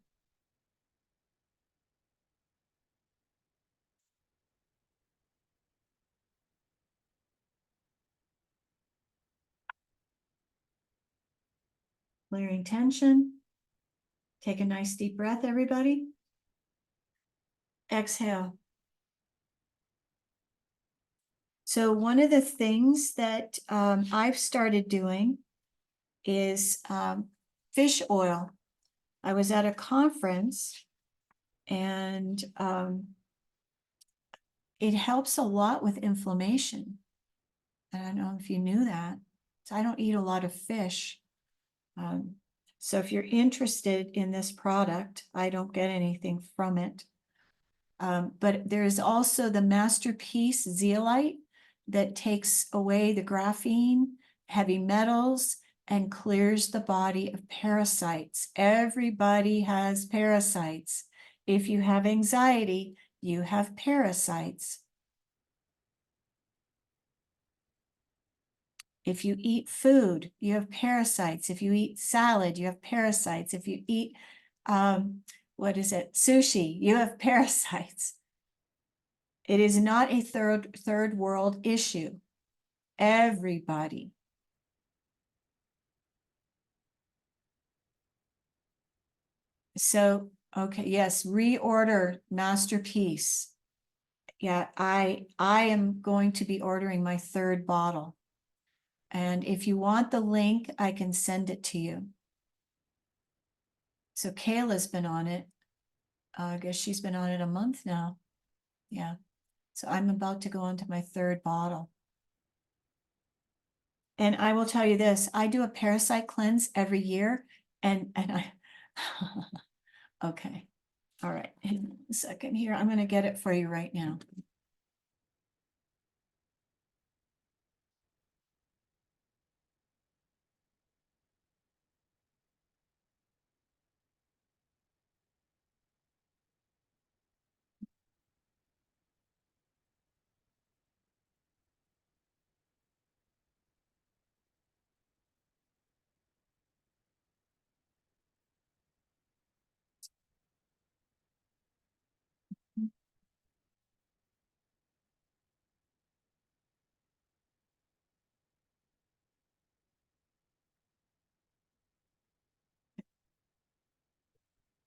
Clearing tension. Take a nice deep breath, everybody. Exhale. So one of the things that I've started doing is fish oil. I was at a conference and it helps a lot with inflammation. I don't know if you knew that. So I don't eat a lot of fish. So if you're interested in this product, I don't get anything from it. But there is also the Masterpiece Zeolite that takes away the graphene, heavy metals, and clears the body of parasites. Everybody has parasites. If you have anxiety, you have parasites. If you eat food, you have parasites. If you eat salad, you have parasites. If you eat, sushi, you have parasites. It is not a third world issue. Everybody. So, okay, yes, reorder Masterpiece. Yeah, I am going to be ordering my 3rd bottle. And if you want the link, I can send it to you. So Kayla's been on it. I guess she's been on it a month now. Yeah. So I'm about to go on to my third bottle. And I will tell you this, I do a parasite cleanse every year and I, okay. All right. Hang on a second here. I'm going to get it for you right now.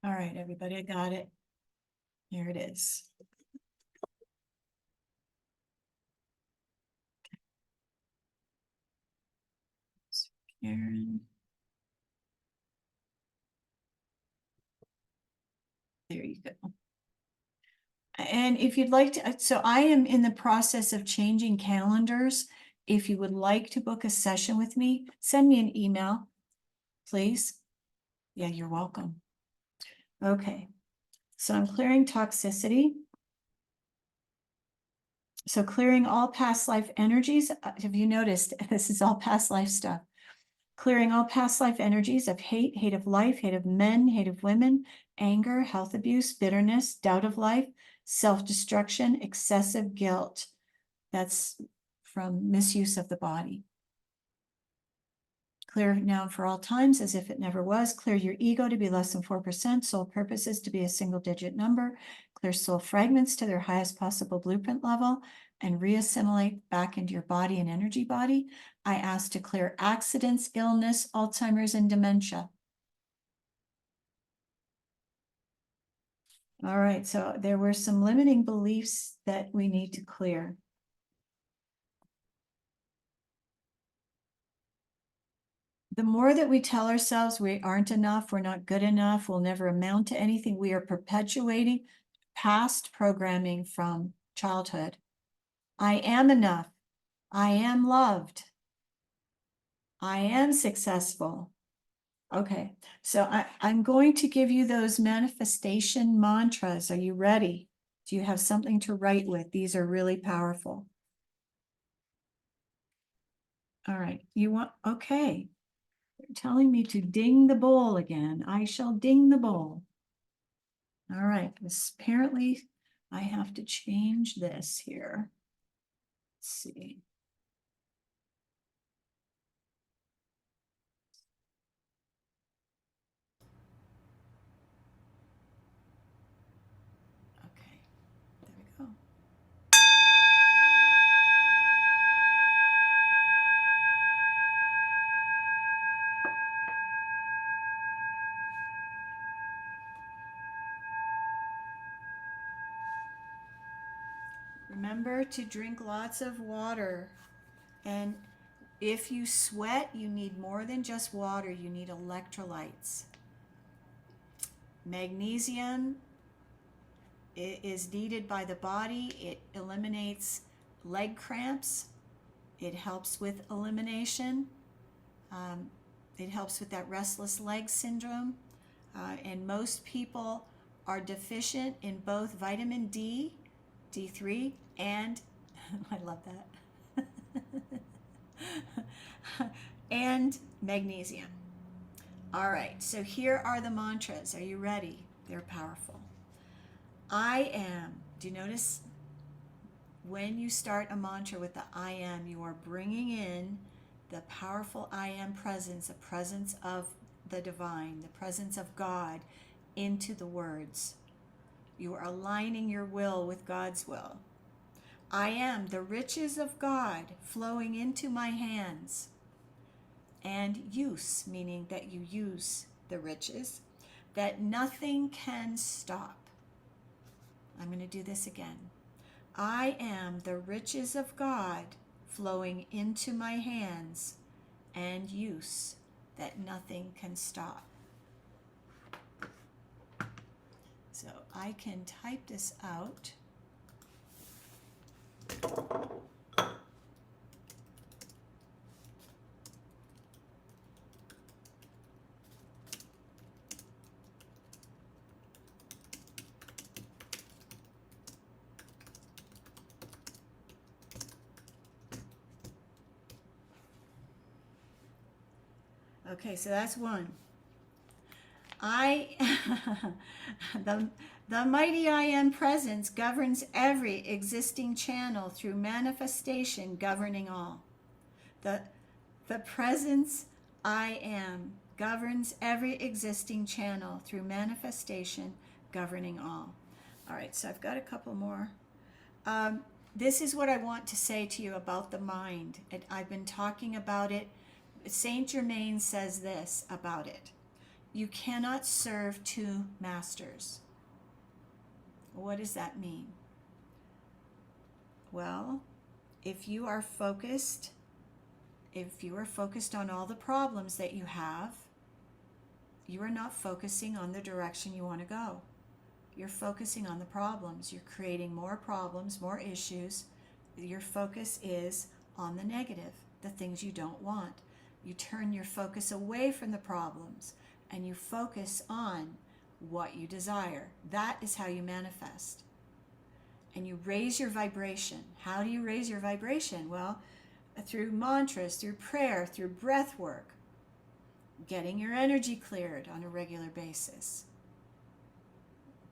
All right, everybody, I got it. Here it is. Karen. There you go. And if you'd like to, so I am in the process of changing calendars. If you would like to book a session with me, send me an email, please. Yeah, you're welcome. Okay, so I'm clearing toxicity. So clearing all past life energies. Have you noticed this is all past life stuff? Clearing all past life energies of hate, hate of life, hate of men, hate of women, anger, health abuse, bitterness, doubt of life, self-destruction, excessive guilt. That's from misuse of the body. Clear now for all times as if it never was. Clear your ego to be less than 4%. Soul purposes to be a single digit number. Clear soul fragments to their highest possible blueprint level and reassimilate back into your body and energy body. I ask to clear accidents, illness, Alzheimer's, and dementia. All right, so there were some limiting beliefs that we need to clear. The more that we tell ourselves we aren't enough, we're not good enough, we'll never amount to anything, we are perpetuating past programming from childhood. I am enough. I am loved. I am successful. Okay, so I'm going to give you those manifestation mantras. Are you ready? Do you have something to write with? These are really powerful. All right, you want, okay. They're telling me to ding the bowl again. I shall ding the bowl. All right, apparently I have to change this here. Let's see. Okay, there we go. Remember to drink lots of water. And if you sweat, you need more than just water. You need electrolytes. Magnesium is needed by the body. It eliminates leg cramps. It helps with elimination. It helps with that restless leg syndrome. And most people are deficient in both vitamin D, D3, and I love that, and magnesium. All right, so here are the mantras. Are you ready? They're powerful. I am. Do you notice when you start a mantra with the I am, you are bringing in the powerful I am presence, the presence of the divine, the presence of God into the words. You are aligning your will with God's will. I am the riches of God flowing into my hands. And use, meaning that you use the riches, that nothing can stop. I'm going to do this again. I am the riches of God flowing into my hands and use that nothing can stop. I can type this out. Okay, so that's one. The mighty I am presence governs every existing channel through manifestation governing all. The presence I am governs every existing channel through manifestation governing all. All right, so I've got a couple more. This is what I want to say to you about the mind. I've been talking about it. Saint Germain says this about it: you cannot serve two masters. What does that mean? Well, if you are focused on all the problems that you have, you are not focusing on the direction you want to go. You're focusing on the problems. You're creating more problems, more issues. Your focus is on the negative, the things you don't want. You turn your focus away from the problems and you focus on what you desire. That is how you manifest. And you raise your vibration. How do you raise your vibration? Well, through mantras, through prayer, through breath work, getting your energy cleared on a regular basis,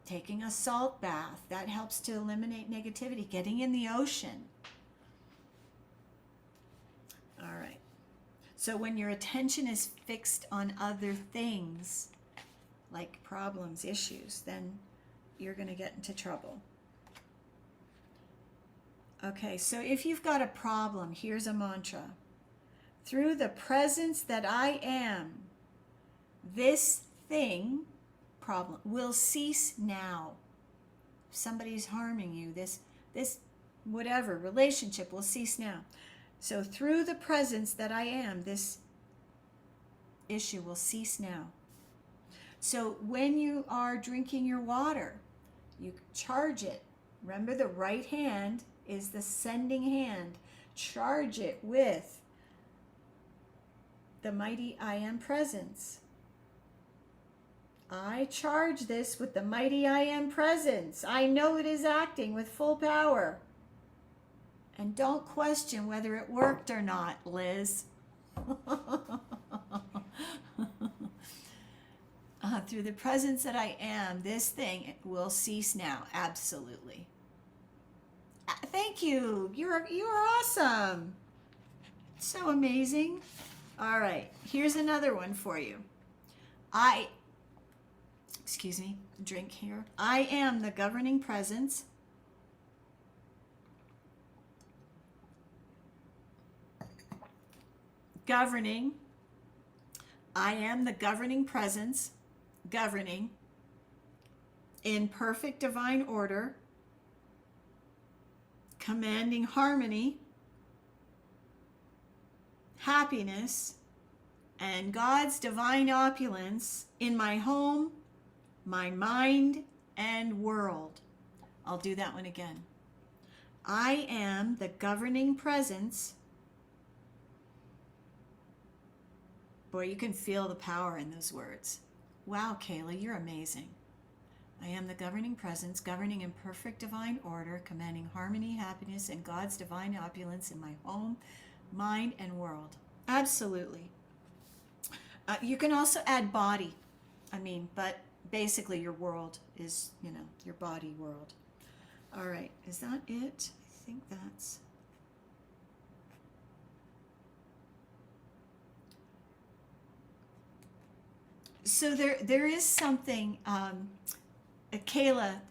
taking a salt bath, that helps to eliminate negativity, getting in the ocean. All right. So when your attention is fixed on other things, like problems, issues, then you're going to get into trouble. Okay, so if you've got a problem, here's a mantra. Through the presence that I am, this thing, problem, will cease now. If somebody's harming you, this whatever, relationship will cease now. So through the presence that I am, this issue will cease now. So when you are drinking your water, you charge it. Remember, the right hand is the sending hand. Charge it with the mighty I am presence. I charge this with the mighty I am presence. I know it is acting with full power. And don't question whether it worked or not, Liz. Through the presence that I am, this thing will cease now. Absolutely. Thank you. You're awesome. So amazing. All right. Here's another one for you. Excuse me, drink here. I am the governing presence. Governing. I am the governing presence, governing in perfect divine order, commanding harmony, happiness, and God's divine opulence in my home, my mind, and world. I'll do that one again. I am the governing presence. Boy, you can feel the power in those words. Wow, Kayla, you're amazing. I am the governing presence, governing in perfect divine order, commanding harmony, happiness, and God's divine opulence in my home, mind, and world. Absolutely. You can also add body. But basically your world is, your body world. All right, is that it? I think that's... So there is something, Kayla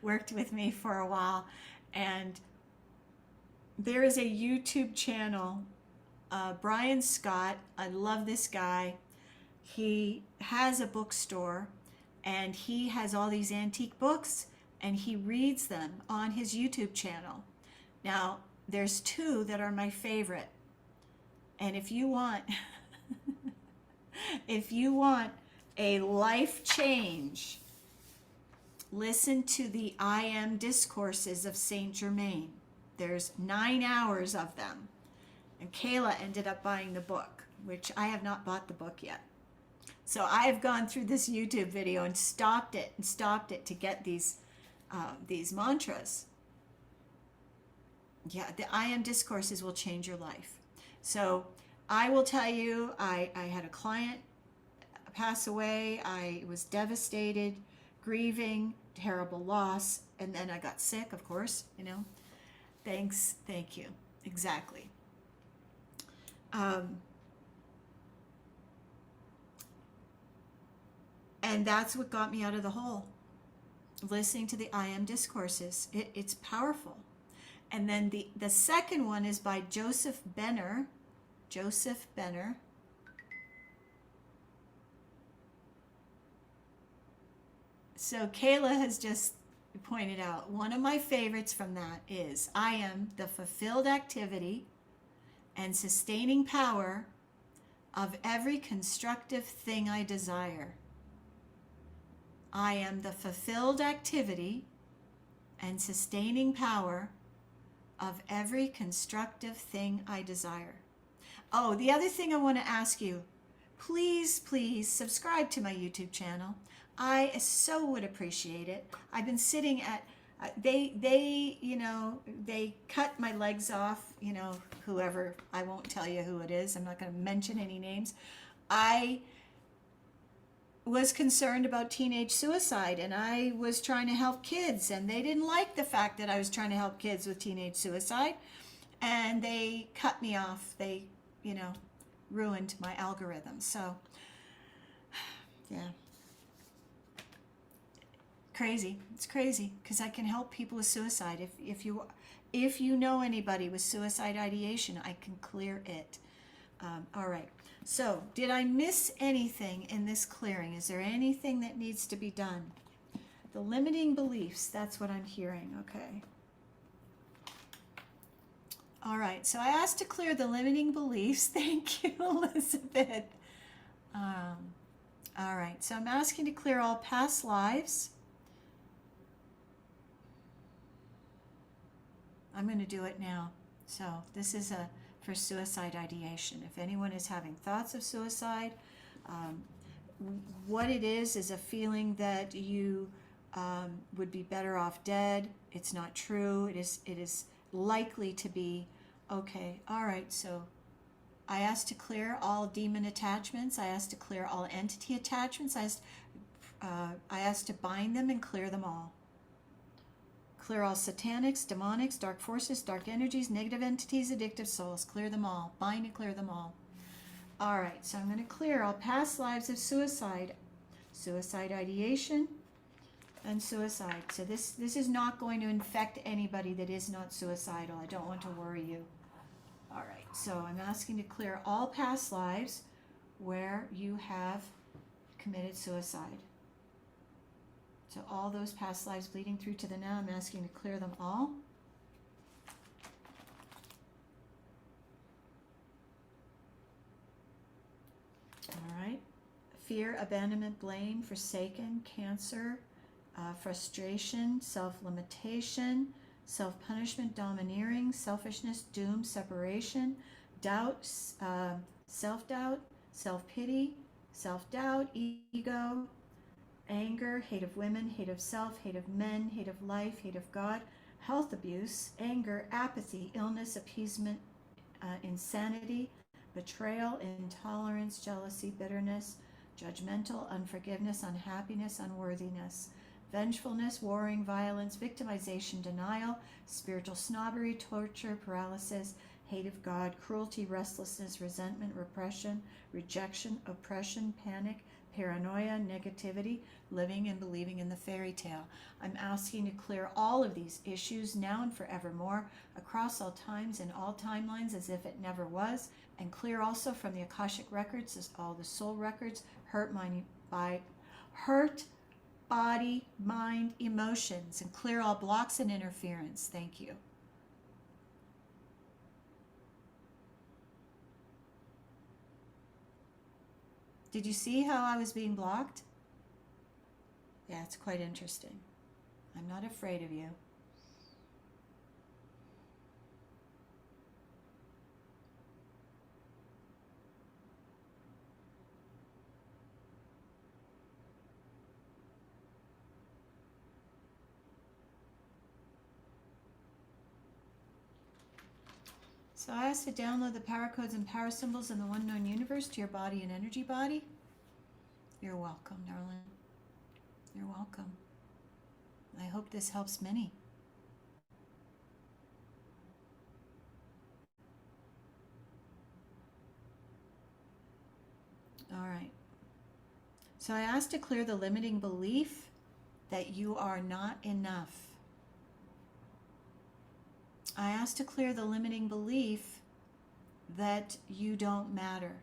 worked with me for a while, and there is a YouTube channel, Brian Scott. I love this guy. He has a bookstore, and he has all these antique books, and he reads them on his YouTube channel. Now, there's two that are my favorite, and if you want a life change. Listen to the I Am discourses of Saint Germain. There's 9 hours of them. And Kayla ended up buying the book, which I have not bought the book yet. So I have gone through this YouTube video and stopped it to get these mantras. Yeah, the I Am discourses will change your life. So I will tell you, I had a client pass away. I was devastated, grieving, terrible loss, and then I got sick, of course, you know. Thank you. Exactly. And that's what got me out of the hole. Listening to the I Am discourses. It's powerful. And then the second one is by Joseph Benner. Joseph Benner. So Kayla has just pointed out one of my favorites from that is I am the fulfilled activity and sustaining power of every constructive thing I desire. I am the fulfilled activity and sustaining power of every constructive thing I desire. Oh, the other thing I want to ask you, please subscribe to my YouTube channel. I so would appreciate it. I've been sitting at, they cut my legs off, whoever, I won't tell you who it is. I'm not going to mention any names. I was concerned about teenage suicide, and I was trying to help kids, and they didn't like the fact that I was trying to help kids with teenage suicide, and they cut me off. They, ruined my algorithm. So, yeah. Crazy. It's crazy because I can help people with suicide. If you know anybody with suicide ideation, I can clear it. All right. So, did I miss anything in this clearing? Is there anything that needs to be done? The limiting beliefs, that's what I'm hearing. Okay. All right. So I asked to clear the limiting beliefs. Thank you, Elizabeth. All right. So I'm asking to clear all past lives. I'm going to do it now. So this is for suicide ideation. If anyone is having thoughts of suicide, what it is a feeling that you would be better off dead. It's not true. It is likely to be. Okay. All right. So I asked to clear all demon attachments. I asked to clear all entity attachments. I asked to bind them and clear them all. Clear all satanics, demonics, dark forces, dark energies, negative entities, addictive souls. Clear them all. Bind and clear them all. All right, so I'm going to clear all past lives of suicide, suicide ideation, and suicide. So this is not going to infect anybody that is not suicidal. I don't want to worry you. All right, so I'm asking to clear all past lives where you have committed suicide. So all those past lives bleeding through to the now, I'm asking to clear them all. All right. Fear, abandonment, blame, forsaken, cancer, frustration, self-limitation, self-punishment, domineering, selfishness, doom, separation, doubt, self-doubt, self-pity, self-doubt, ego, anger, hate of women, hate of self, hate of men, hate of life, hate of God, health abuse, anger, apathy, illness, appeasement, insanity, betrayal, intolerance, jealousy, bitterness, judgmental, unforgiveness, unhappiness, unworthiness, vengefulness, warring, violence, victimization, denial, spiritual snobbery, torture, paralysis, hate of God, cruelty, restlessness, resentment, repression, rejection, oppression, panic, paranoia, negativity, living and believing in the fairy tale. I'm asking to clear all of these issues now and forevermore, across all times and all timelines as if it never was, and clear also from the Akashic records, as all the soul records, hurt, body, mind, emotions, and clear all blocks and interference. Thank you. Did you see how I was being blocked? Yeah, it's quite interesting. I'm not afraid of you. So I asked to download the power codes and power symbols in the one known universe to your body and energy body. You're welcome, darling. You're welcome. I hope this helps many. All right. So I asked to clear the limiting belief that you are not enough. I asked to clear the limiting belief that you don't matter.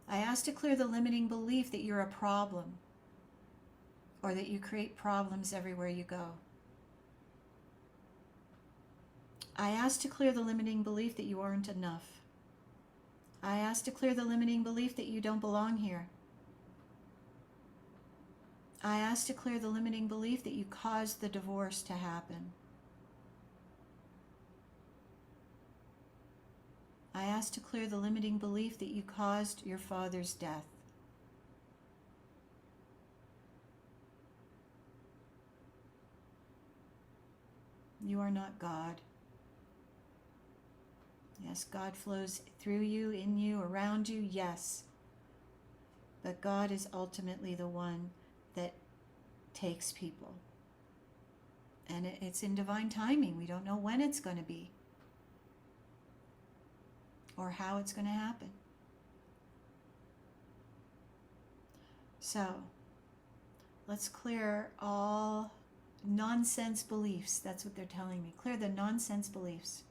I asked to clear the limiting belief that you're a problem or that you create problems everywhere you go. I asked to clear the limiting belief that you aren't enough. I asked to clear the limiting belief that you don't belong here. I asked to clear the limiting belief that you caused the divorce to happen. I asked to clear the limiting belief that you caused your father's death. You are not God. Yes, God flows through you, in you, around you, yes. But God is ultimately the one that takes people. And it's in divine timing. We don't know when it's going to be or how it's going to happen. So, let's clear all nonsense beliefs. That's what they're telling me. Clear the nonsense beliefs.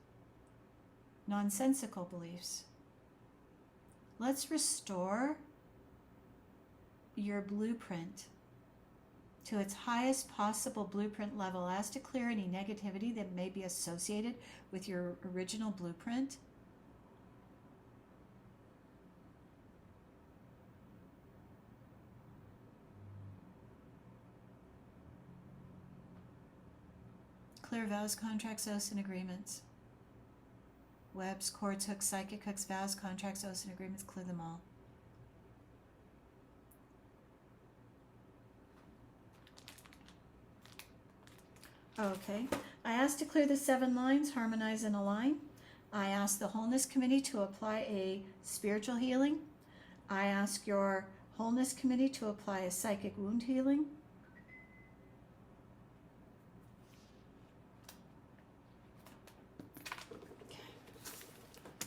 Nonsensical beliefs. Let's restore your blueprint to its highest possible blueprint level. As to clear any negativity that may be associated with your original blueprint. Clear vows, contracts, oaths, and agreements. Webs, cords, hooks, psychic hooks, vows, contracts, oaths, and agreements. Clear them all. Okay. I asked to clear the 7 lines, harmonize and align. I asked the Wholeness Committee to apply a spiritual healing. I ask your Wholeness Committee to apply a psychic wound healing.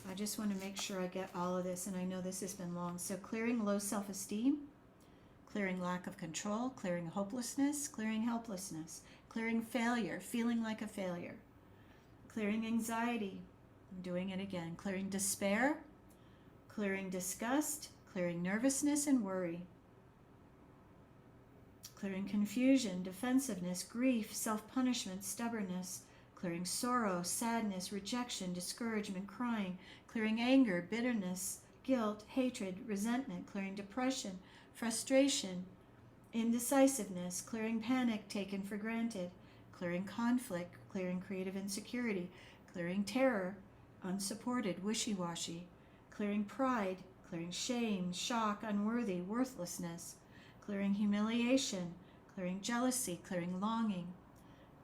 I just want to make sure I get all of this, and I know this has been long. So clearing low self-esteem, clearing lack of control, clearing hopelessness, clearing helplessness, clearing failure, feeling like a failure, clearing anxiety, I'm doing it again, clearing despair, clearing disgust, clearing nervousness and worry, clearing confusion, defensiveness, grief, self-punishment, stubbornness, clearing sorrow, sadness, rejection, discouragement, crying, clearing anger, bitterness, guilt, hatred, resentment, clearing depression, frustration, indecisiveness, clearing panic taken for granted, clearing conflict, clearing creative insecurity, clearing terror, unsupported, wishy-washy, clearing pride, clearing shame, shock, unworthy, worthlessness, clearing humiliation, clearing jealousy, clearing longing,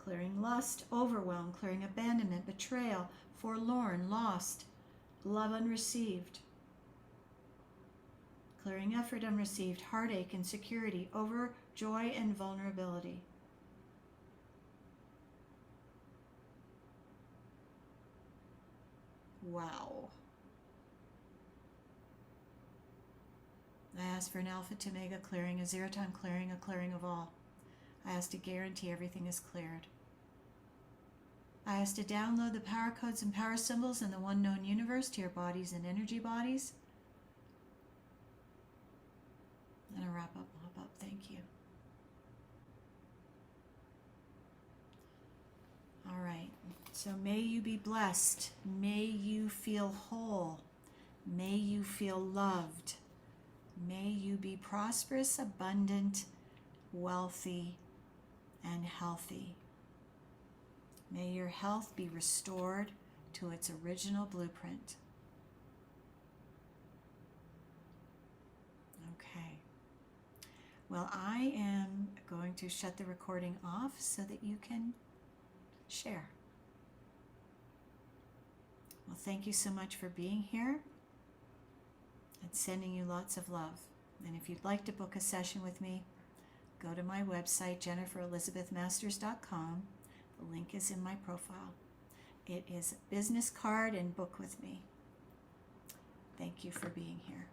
clearing lust, overwhelm, clearing abandonment, betrayal, forlorn, lost, love unreceived, clearing effort unreceived, heartache, insecurity, overjoy, and vulnerability. Wow. I asked for an Alpha to Omega clearing, a Zeraton clearing, a clearing of all. I asked to guarantee everything is cleared. I asked to download the power codes and power symbols in the one known universe to your bodies and energy bodies. And a wrap up, mop up. Thank you. All right. So may you be blessed. May you feel whole. May you feel loved. May you be prosperous, abundant, wealthy, and healthy. May your health be restored to its original blueprint. Okay. Well, I am going to shut the recording off so that you can share. Well, thank you so much for being here and sending you lots of love. And if you'd like to book a session with me, go to my website, jenniferelizabethmasters.com. The link is in my profile. It is a business card and book with me. Thank you for being here.